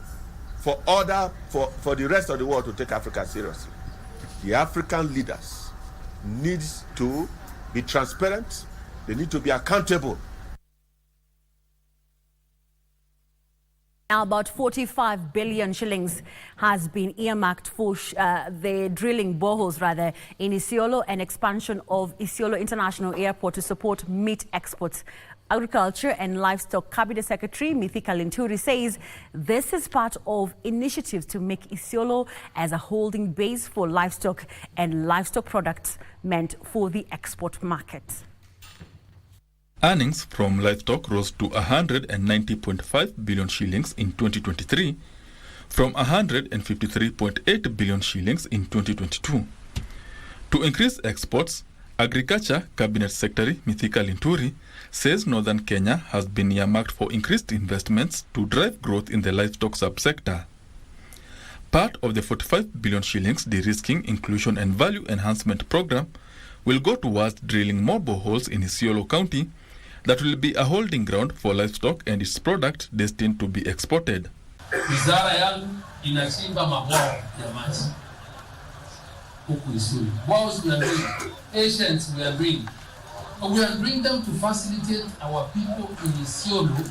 for the rest of the world to take Africa seriously. The African leaders need to be transparent, they need to be accountable. Now, about 45 billion shillings has been earmarked for the drilling boreholes in Isiolo and expansion of Isiolo International Airport to support meat exports. Agriculture and Livestock Cabinet Secretary Mithika Linturi says this is part of initiatives to make Isiolo as a holding base for livestock and livestock products meant for the export market. Earnings from livestock rose to 190.5 billion shillings in 2023 from 153.8 billion shillings in 2022. To increase exports, Agriculture Cabinet Secretary Mithika Linturi says Northern Kenya has been earmarked for increased investments to drive growth in the livestock subsector. Part of the 45 billion shillings de-risking, inclusion and value enhancement program will go towards drilling more boreholes in Isiolo County that will be a holding ground for livestock and its product destined to be exported. Wizara yangu inachimba mabwawa ya maji huku Isiolo. Bwawas we are doing, patients we are doing. We are doing them to facilitate our people in Isiolo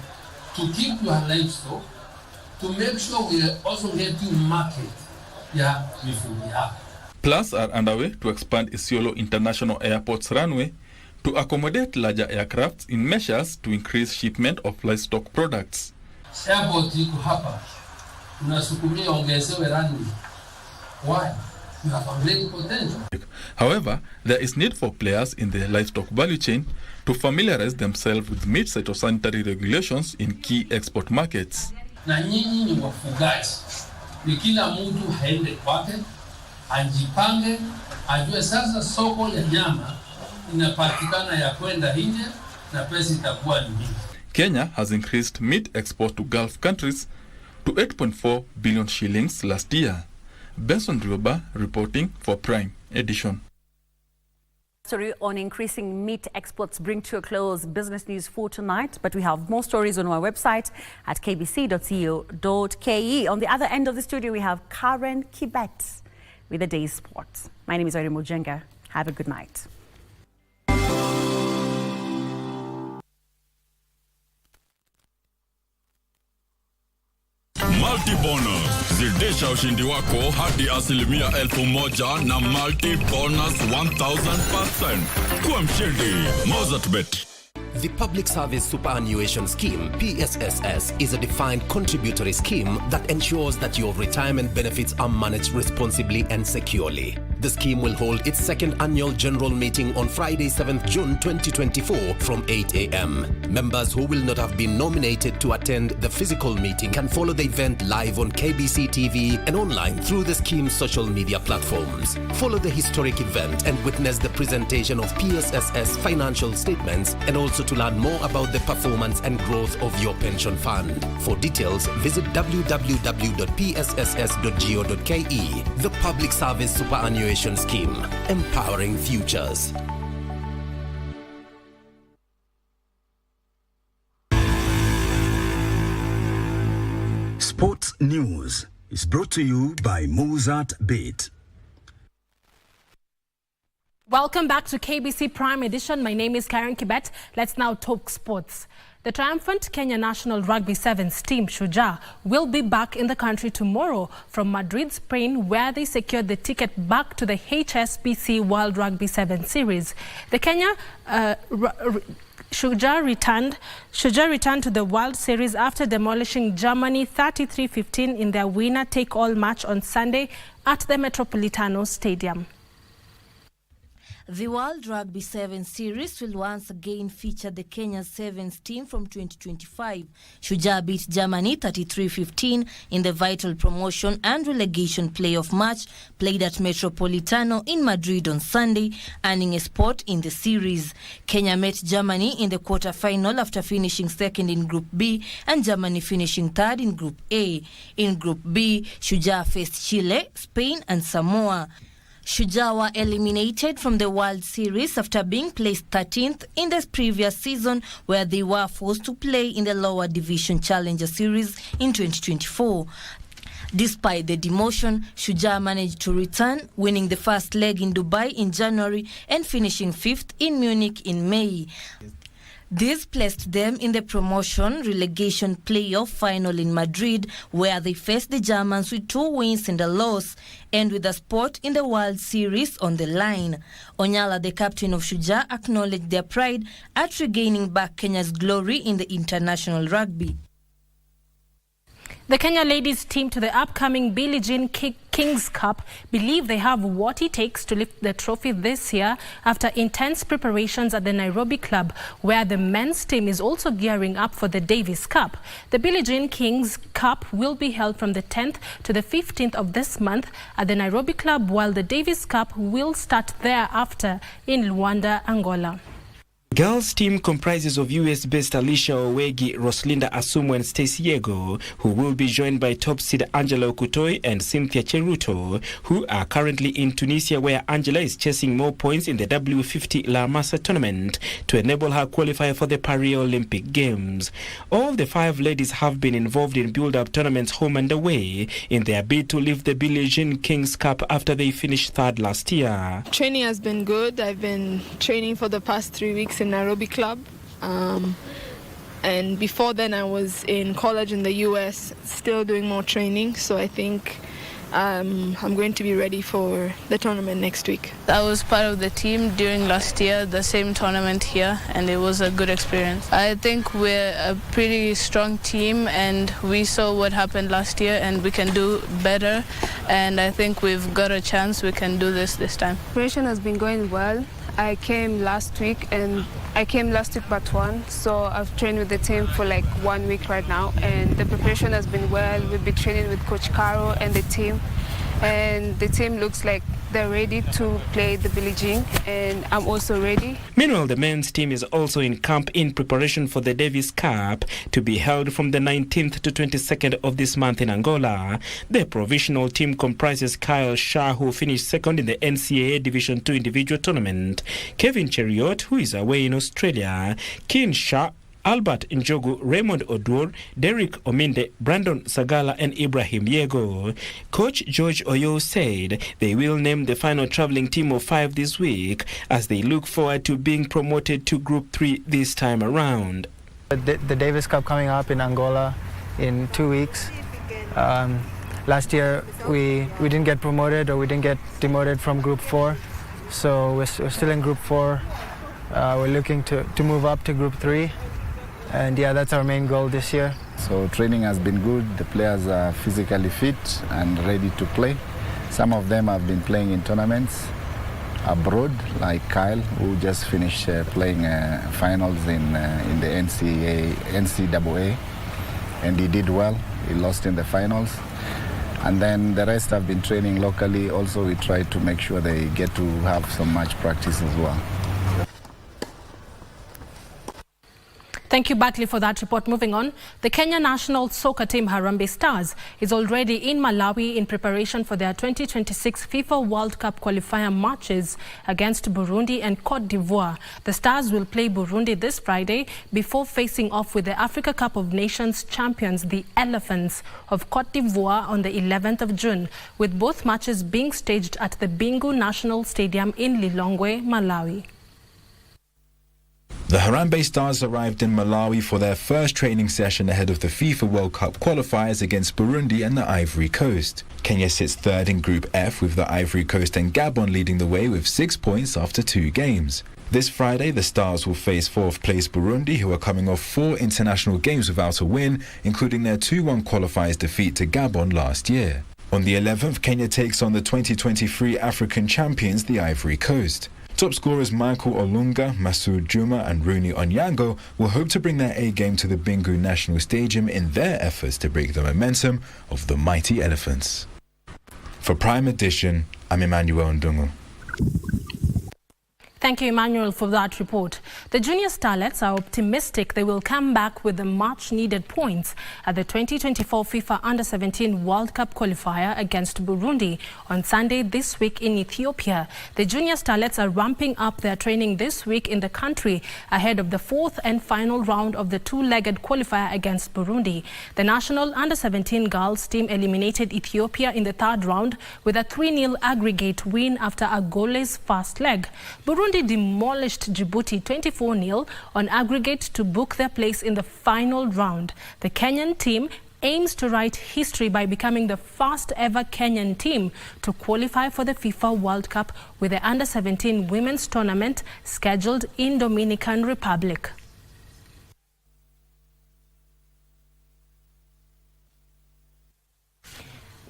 to keep your livestock, to make sure we are also getting market. Yeah, Plans are underway to expand Isiolo International Airport's runway to accommodate larger aircrafts in measures to increase shipment of livestock products. Airport iko hapa. Tunasukumia ongezewe runway. Why? You have a great potential. However, there is need for players in the livestock value chain to familiarize themselves with meat phytosanitary regulations in key export markets. Na nyinyi ni wafugaji. Ni kila mtu haende kwake, ajipange, ajue sasa soko ya nyama inapatikana ya kwenda nje na pesa itakuwa ni mingi. Kenya has increased meat export to Gulf countries to 8.4 billion shillings last year. Benson Rioba reporting for Prime Edition. Story on increasing meat exports bring to a close business news for tonight, but we have more stories on our website at kbc.co.ke. On the other end of the studio, we have Karen Kibet with the day's sports. My name is Oirimu Jenga. Have a good night. Multi-bonus. Zidisha ushindi wako hadi 1,000,000 na multi-bonus 1,000%. Kuwa mshindi. Mozartbet. The Public Service Superannuation Scheme, PSSS, is a defined contributory scheme that ensures that your retirement benefits are managed responsibly and securely. The scheme will hold its second annual general meeting on Friday, 7th June 2024 from 8 a.m. Members who will not have been nominated to attend the physical meeting can follow the event live on KBC TV and online through the scheme's social media platforms. Follow the historic event and witness the presentation of PSSS financial statements, and also to learn more about the performance and growth of your pension fund. For details, visit www.psss.go.ke. The Public Service Superannuation Scheme, empowering futures. Sports News is brought to you by Mozartbet. Welcome back to KBC Prime Edition. My name is Karen Kibet. Let's now talk sports. The triumphant Kenya national rugby sevens team, Shujaa, will be back in the country tomorrow from Madrid, Spain, where they secured the ticket back to the HSBC World Rugby Sevens Series. The Kenya Shujaa returned to the World Series after demolishing Germany 33-15 in their winner-take-all match on Sunday at the Metropolitano Stadium. The World Rugby Sevens Series will once again feature the Kenya Sevens team from 2025. Shujaa beat Germany 33-15 in the vital promotion and relegation playoff match played at Metropolitano in Madrid on Sunday, earning a spot in the series. Kenya met Germany in the quarter-final after finishing second in Group B and Germany finishing third in Group A. In Group B, Shujaa faced Chile, Spain and Samoa. Shujaa were eliminated from the World Series after being placed 13th in the previous season, where they were forced to play in the lower division Challenger Series in 2024. Despite the demotion, Shujaa managed to return, winning the first leg in Dubai in January and finishing 5th in Munich in May. This placed them in the promotion relegation playoff final in Madrid, where they faced the Germans with 2 wins and a loss, and with a spot in the World Series on the line. Onyala, the captain of Shujaa, acknowledged their pride at regaining back Kenya's glory in the international rugby. The Kenya ladies team to the upcoming Billie Jean King's Cup believe they have what it takes to lift the trophy this year after intense preparations at the Nairobi club, where the men's team is also gearing up for the Davis Cup. The Billie Jean King's Cup will be held from the 10th to the 15th of this month at the Nairobi club, while the Davis Cup will start thereafter in Luanda, Angola. The girls' team comprises of US-based Alicia Owegi, Roslinda Asumu and Stacey Yego, who will be joined by top seed Angela Okutoi and Cynthia Cheruto, who are currently in Tunisia, where Angela is chasing more points in the W50 La Masa tournament to enable her qualify for the Paris Olympic Games. All the 5 ladies have been involved in build-up tournaments home and away in their bid to lift the Billie Jean King's Cup after they finished 3rd last year. Training has been good. I've been training for the past 3 weeks in Nairobi club, and before then I was in college in the US, still doing more training, so I think I'm going to be ready for the tournament next week. I was part of the team during last year, the same tournament here, and it was a good experience. I think we're a pretty strong team, and we saw what happened last year, and we can do better, and I think we've got a chance we can do this time. Preparation has been going well. I came last week part 1, so I've trained with the team for like 1 week right now, and the preparation has been well. We've been training with Coach Caro and the team looks like they're ready to play the Billie Jean, and I'm also ready. Meanwhile, the men's team is also in camp in preparation for the Davis Cup to be held from the 19th to 22nd of this month in Angola. The provisional team comprises Kyle Shah, who finished second in the NCAA Division 2 individual tournament, Kevin Cheriot, who is away in Australia, Kin Shah, Albert Njogu, Raymond Odur, Derek Ominde, Brandon Sagala and Ibrahim Yego. Coach George Oyo said they will name the final travelling team of 5 this week as they look forward to being promoted to Group 3 this time around. The Davis Cup coming up in Angola in 2 weeks. Last year we didn't get promoted, or we didn't get demoted from Group 4, so we're still in Group 4. We're looking to move up to Group 3. And yeah, that's our main goal this year. So training has been good. The players are physically fit and ready to play. Some of them have been playing in tournaments abroad, like Kyle, who just finished playing finals in the NCAA, and he did well. He lost in the finals. And then the rest have been training locally. Also, we try to make sure they get to have some match practice as well. Thank you, Bartley, for that report. Moving on, the Kenya national soccer team Harambee Stars is already in Malawi in preparation for their 2026 FIFA World Cup qualifier matches against Burundi and Cote d'Ivoire. The Stars will play Burundi this Friday before facing off with the Africa Cup of Nations champions, the Elephants of Cote d'Ivoire, on the 11th of June, with both matches being staged at the Bingu National Stadium in Lilongwe, Malawi. The Harambee Stars arrived in Malawi for their first training session ahead of the FIFA World Cup qualifiers against Burundi and the Ivory Coast. Kenya sits third in Group F, with the Ivory Coast and Gabon leading the way with 6 points after 2 games. This Friday, the Stars will face 4th place Burundi, who are coming off 4 international games without a win, including their 2-1 qualifiers defeat to Gabon last year. On the 11th, Kenya takes on the 2023 African champions, the Ivory Coast. Top scorers Michael Olunga, Masoud Juma and Rooney Onyango will hope to bring their A-game to the Bingu National Stadium in their efforts to break the momentum of the mighty Elephants. For Prime Edition, I'm Emmanuel Ndungu. Thank you, Emmanuel, for that report. The junior starlets are optimistic they will come back with the much-needed points at the 2024 FIFA Under-17 World Cup qualifier against Burundi on Sunday this week in Ethiopia. The junior starlets are ramping up their training this week in the country ahead of the 4th and final round of the 2-legged qualifier against Burundi. The national Under-17 girls team eliminated Ethiopia in the 3rd round with a 3-0 aggregate win after a goalless first leg. Burundi demolished Djibouti 24-0 on aggregate to book their place in the final round. The Kenyan team aims to write history by becoming the first ever Kenyan team to qualify for the FIFA World Cup, with the Under-17 women's tournament scheduled in Dominican Republic.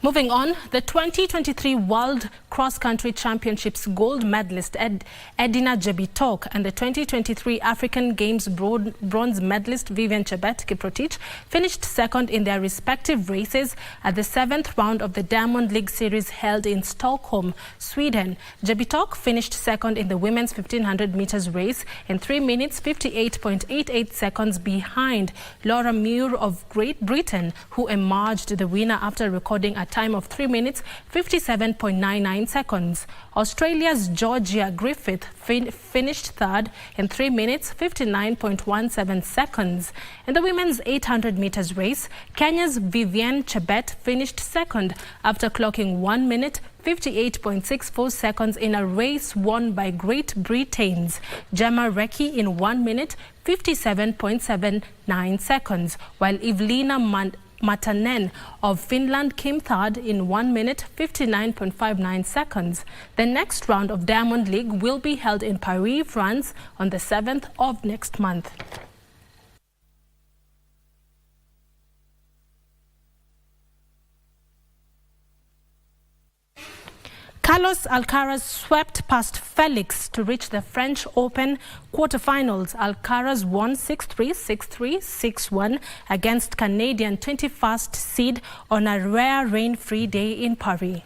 Moving on, the 2023 World Cross Country Championships gold medalist Edina Jebitok and the 2023 African Games bronze medalist Vivian Chebet Kiprotich finished second in their respective races at the 7th round of the Diamond League Series held in Stockholm, Sweden. Jebitok finished second in the women's 1500 meters race in 3 minutes 58.88 seconds behind Laura Muir of Great Britain, who emerged the winner after recording a time of 3 minutes 57.99 seconds. Australia's Georgia Griffith finished third in 3 minutes 59.17 seconds. In the women's 800 meters race, Kenya's Vivian Chebet finished second after clocking 1 minute 58.64 seconds in a race won by Great Britain's Gemma Recchi in 1 minute 57.79 seconds, while Evelina Matanen of Finland came third in 1 minute 59.59 seconds. The next round of Diamond League will be held in Paris, France on the 7th of next month. Carlos Alcaraz swept past Felix to reach the French Open quarterfinals. Alcaraz won 6-3, 6-3, 6-1 against Canadian 21st seed on a rare rain-free day in Paris.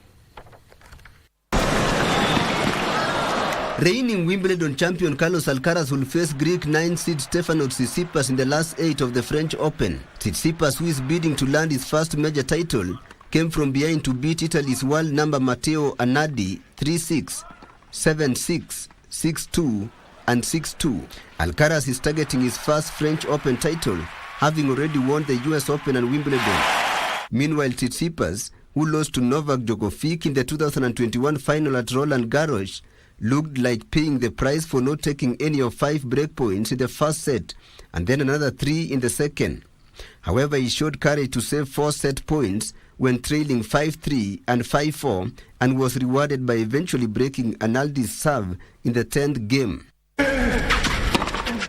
Reigning Wimbledon champion Carlos Alcaraz will face Greek 9-seed Stefanos Tsitsipas in the last 8 of the French Open. Tsitsipas, who is bidding to land his first major title, came from behind to beat Italy's world number Matteo Anardi 3-6, 7-6, 6-2 and 6-2. Alcaraz is targeting his first French Open title, having already won the US Open and Wimbledon. Meanwhile, Tsitsipas, who lost to Novak Djokovic in the 2021 final at Roland Garros, looked like paying the price for not taking any of 5 breakpoints in the first set and then another 3 in the second. However, he showed courage to save 4 set points when trailing 5-3 and 5-4 and was rewarded by eventually breaking Anardi's serve in the 10th game.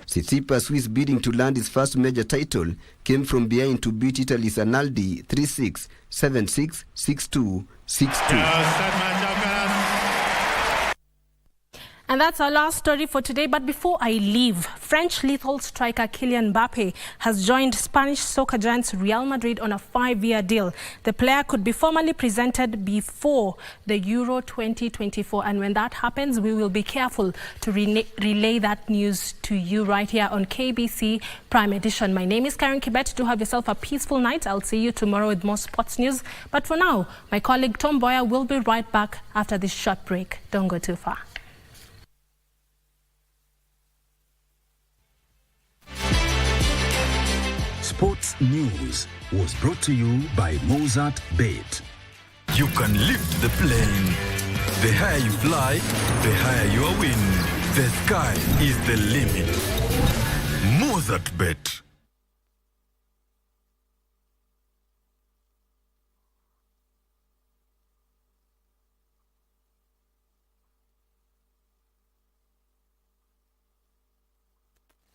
Tsitsipas, who is bidding to land his first major title, came from behind to beat Italy's Anardi 3-6, 7-6, 6-2, 6-2. And that's our last story for today. But before I leave, French lethal striker Kylian Mbappe has joined Spanish soccer giants Real Madrid on a 5-year deal. The player could be formally presented before the Euro 2024. And when that happens, we will be careful to relay that news to you right here on KBC Prime Edition. My name is Karen Kibet. Do have yourself a peaceful night. I'll see you tomorrow with more sports news. But for now, my colleague Mboya will be right back after this short break. Don't go too far. Sports News was brought to you by Mozart Bet. You can lift the plane. The higher you fly, the higher your win. The sky is the limit. Mozart Bet.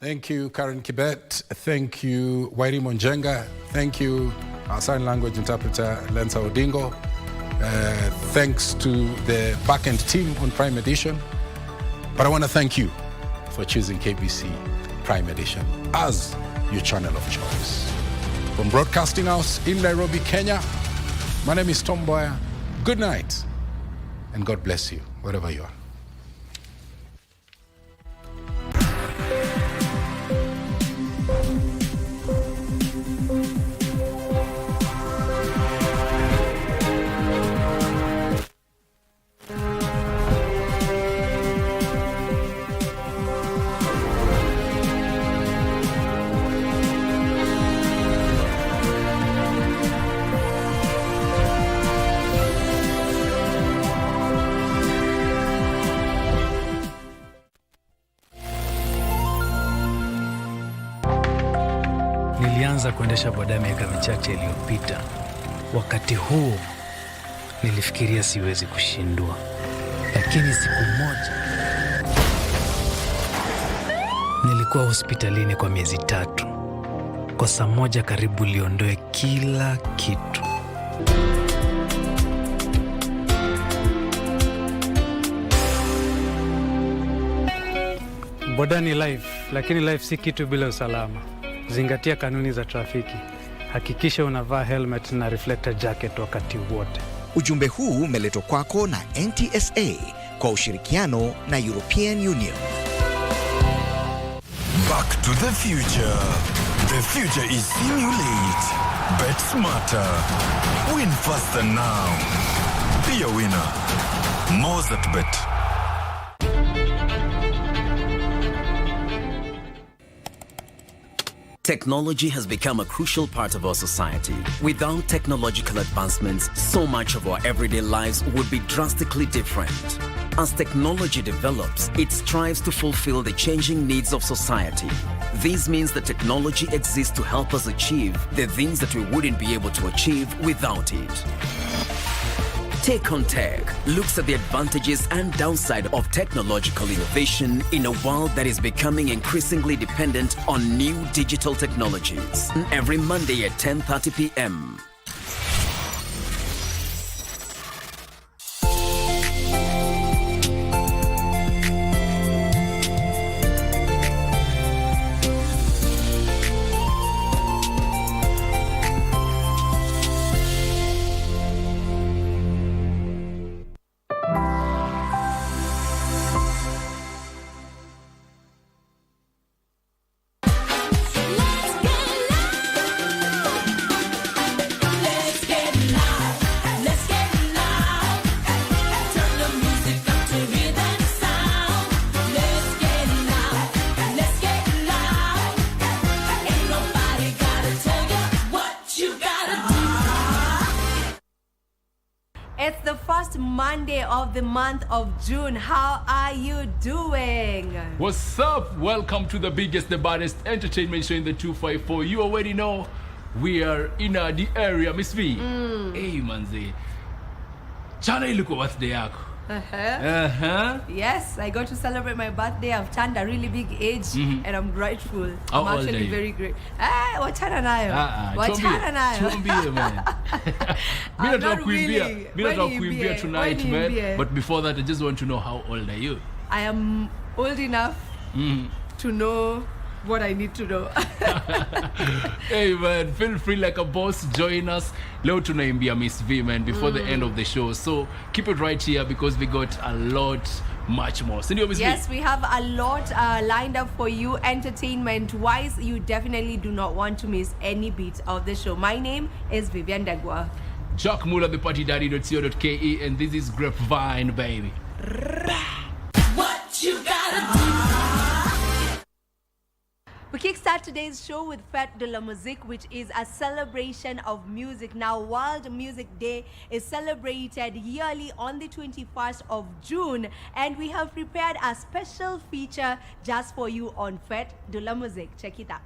Thank you, Karen Kibet. Thank you, Wairi Monjenga. Thank you, our sign language interpreter, Lensa Odingo. Thanks to the back-end team on Prime Edition. But I want to thank you for choosing KBC Prime Edition as your channel of choice. From Broadcasting House in Nairobi, Kenya, my name is Mboya. Good night, and God bless you, wherever you are. Nilianza kuendesha boda miaka michache iliyopita. Wakati huo nilifikiria siwezi kushindwa. Lakini siku moja nilikuwa hospitalini kwa miezi 3. Kosa moja karibu liondoe kila kitu. Boda ni life, lakini life si kitu bila usalama. Zingatia kanuni za trafiki. Hakikisha unavaa helmet na reflector jacket wakati wote. Ujumbe huu umeletwa kwako na NTSA kwa ushirikiano na European Union. Back to the future. The future is simulate. Bet smarter. Win faster now. Be a winner. Mozart Bet. Technology has become a crucial part of our society. Without technological advancements, so much of our everyday lives would be drastically different. As technology develops, it strives to fulfill the changing needs of society. This means that technology exists to help us achieve the things that we wouldn't be able to achieve without it. Take on Tech looks at the advantages and downside of technological innovation in a world that is becoming increasingly dependent on new digital technologies. Every Monday at 10:30 p.m. Monday of the month of June. How are you doing? What's up? Welcome to the biggest, the baddest entertainment show in the 254. You already know we are in the area, Miss V. Hey, manzi. Chana iluko birthday yako. Yes, I got to celebrate my birthday. I've turned a really big age and I'm grateful. How I'm old actually are you? very great. Wachana nayo. Wachana nayo. Tuambie, man. Mimi nataka kuimbia tonight, man. But before that, I just want to know, how old are you? I am old enough to know what I need to know. Hey, man, feel free like a boss. Join us. Leo tunaimbia Miss V, man, before the end of the show. So keep it right here because we got a lot, much more. Sindio, Miss V? Yes, we have a lot lined up for you entertainment-wise. You definitely do not want to miss any bit of the show. My name is Vivian Dagwa. Jack Muller, the partydaddy.co.ke, and this is Grapevine, baby. What you gotta do? We kickstart today's show with Fête de la Musique, which is a celebration of music. Now, World Music Day is celebrated yearly on the 21st of June, and we have prepared a special feature just for you on Fête de la Musique. Check it out.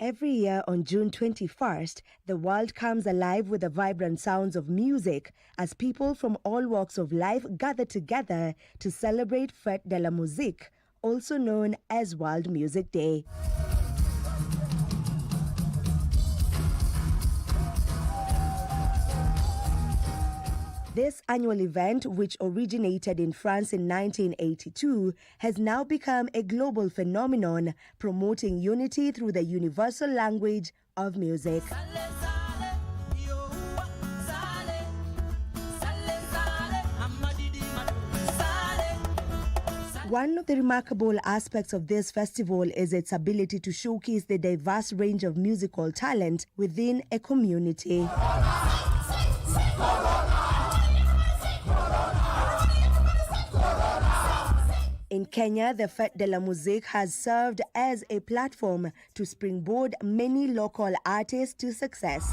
Every year on June 21st, the world comes alive with the vibrant sounds of music as people from all walks of life gather together to celebrate Fête de la Musique, also known as World Music Day. This annual event, which originated in France in 1982, has now become a global phenomenon, promoting unity through the universal language of music. One of the remarkable aspects of this festival is its ability to showcase the diverse range of musical talent within a community. In Kenya, the Fête de la Musique has served as a platform to springboard many local artists to success.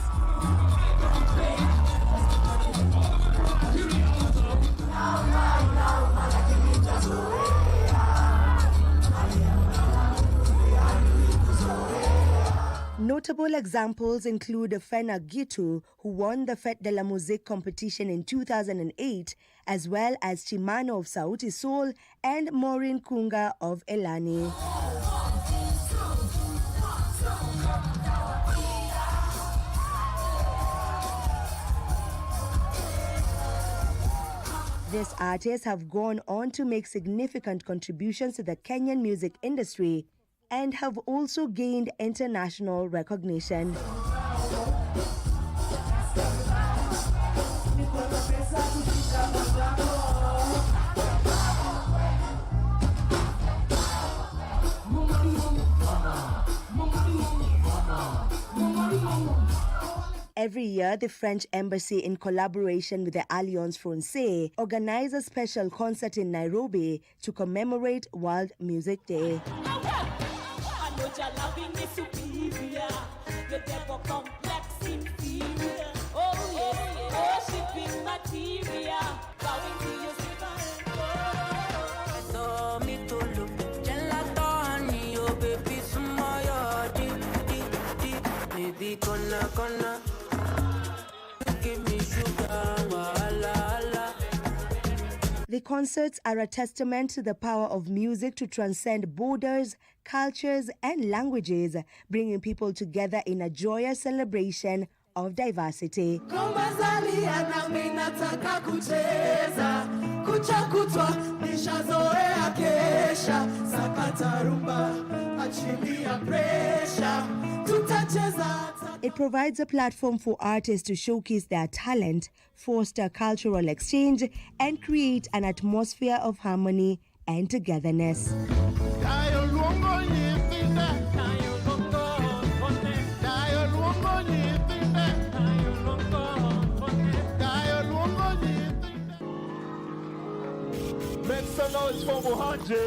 Notable examples include Fena Gitu, who won the Fête de la Musique competition in 2008, as well as Chimano of Sauti Sol and Maureen Kunga of Elani. These artists have gone on to make significant contributions to the Kenyan music industry and have also gained international recognition. Every year, the French Embassy, in collaboration with the Alliance Francaise, organize a special concert in Nairobi to commemorate World Music Day. The concerts are a testament to the power of music to transcend borders, cultures, and languages, bringing people together in a joyous celebration of diversity. It provides a platform for artists to showcase their talent, foster cultural exchange, and create an atmosphere of harmony and togetherness. Make some noise for Mohanje.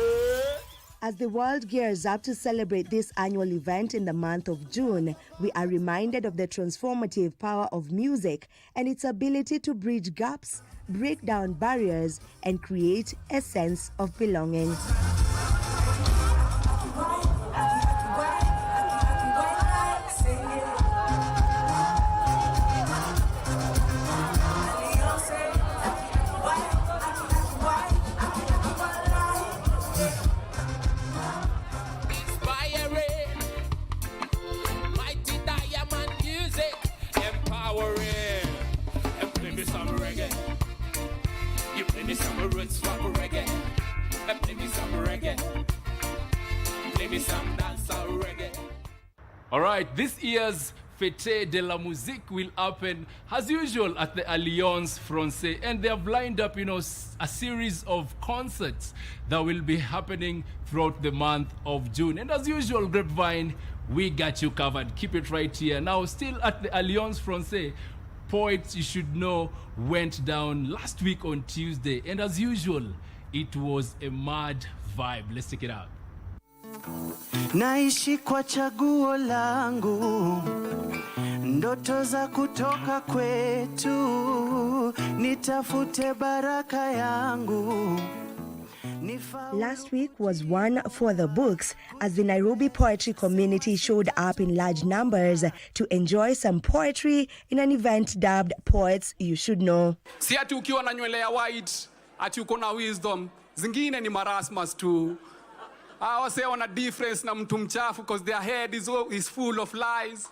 As the world gears up to celebrate this annual event in the month of June, we are reminded of the transformative power of music and its ability to bridge gaps, break down barriers, and create a sense of belonging. All right, this year's Fête de la Musique will happen as usual at the Alliance Française, and they have lined up, a series of concerts that will be happening throughout the month of June. And as usual, Grapevine, we got you covered. Keep it right here. Now, still at the Alliance Française, Poets You Should Know went down last week on Tuesday, and as usual, it was a mad vibe. Let's check it out. Naishi kwa chaguo langu, ndoto za kutoka kwetu, nitafute baraka yangu. Last week was one for the books as the Nairobi poetry community showed up in large numbers to enjoy some poetry in an event dubbed Poets You Should Know. Si ati ukiwa na nywele ya white, ati uko na wisdom, zingine ni marasmus tu. Wase wana difference na mtu mchafu because their head is full of lies.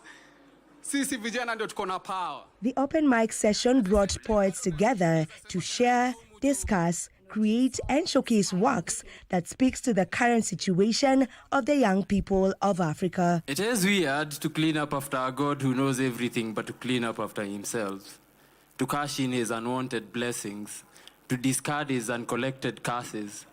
Sisi vijana ndio tuko na power. The open mic session brought poets together to share, discuss, create and showcase works that speaks to the current situation of the young people of Africa. It is weird to clean up after a God who knows everything but to clean up after himself, to cash in his unwanted blessings, to discard his uncollected curses,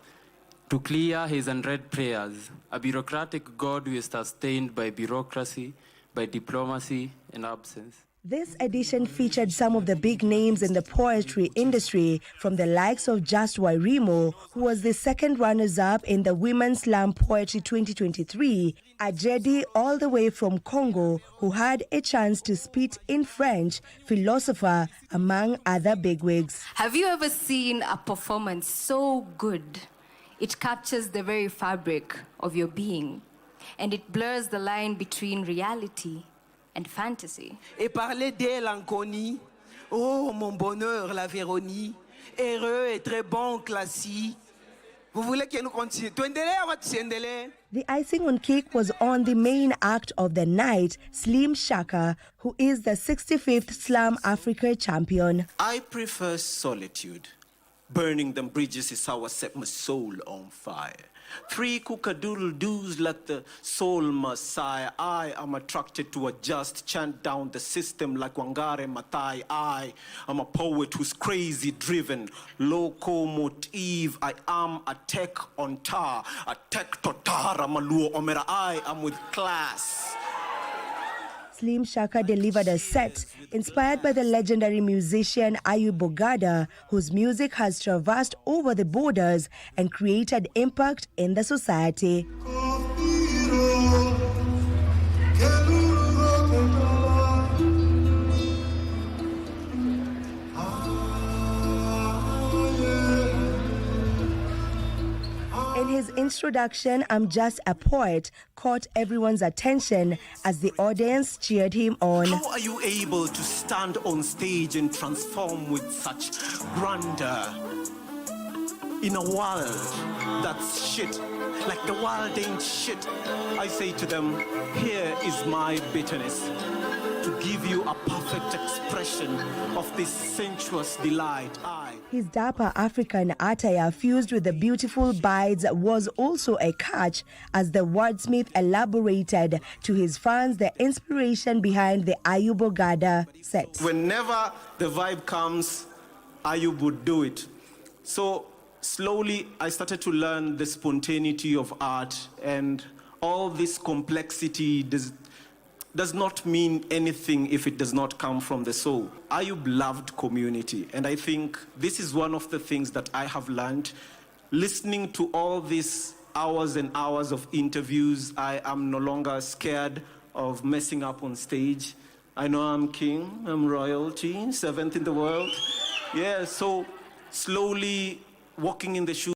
to clear his unread prayers, a bureaucratic God who is sustained by bureaucracy, by diplomacy and absence. This edition featured some of the big names in the poetry industry, from the likes of Just Wairimo, who was the second runners-up in the Women's Slam Poetry 2023, Ajedi all the way from Congo, who had a chance to spit in French, Philosopher, among other bigwigs. Have you ever seen a performance so good? It captures the very fabric of your being, and it blurs the line between reality and fantasy. Et parler d'elle en coni, oh mon bonheur la Véronie, heureux et très bon classique. Vous voulez que nous continue? The icing on cake was on the main act of the night, Slim Shaka, who is the 65th Slam Africa champion. I prefer solitude. Burning them bridges is how I set my soul on fire. 3 cookadoodle-doos like the soul messiah. I am attracted to a just chant down the system like Wangare Matai. I am a poet who's crazy driven. Locomotive, I am a tech on tar. A tech totara maluo omera. I am with class. Slim Shaka delivered a set inspired by the legendary musician Ayub Bogada, whose music has traversed over the borders and created impact in the society. In his introduction, I'm Just a Poet, caught everyone's attention as the audience cheered him on. How are you able to stand on stage and transform with such grandeur in a world that's shit? Like the world ain't shit. I say to them, here is my bitterness, to give you a perfect expression of this sensuous delight. His dapper African attire fused with the beautiful bides was also a catch as the wordsmith elaborated to his fans the inspiration behind the Ayub Bogada set. Whenever the vibe comes, Ayub would do it. So slowly I started to learn the spontaneity of art, and all this complexity does not mean anything if it does not come from the soul. Ayub loved community, and I think this is one of the things that I have learned listening to all these hours and hours of interviews. I am no longer scared of messing up on stage. I know I'm king, I'm royalty, 7th in the world. Yeah, so slowly walking in the shoes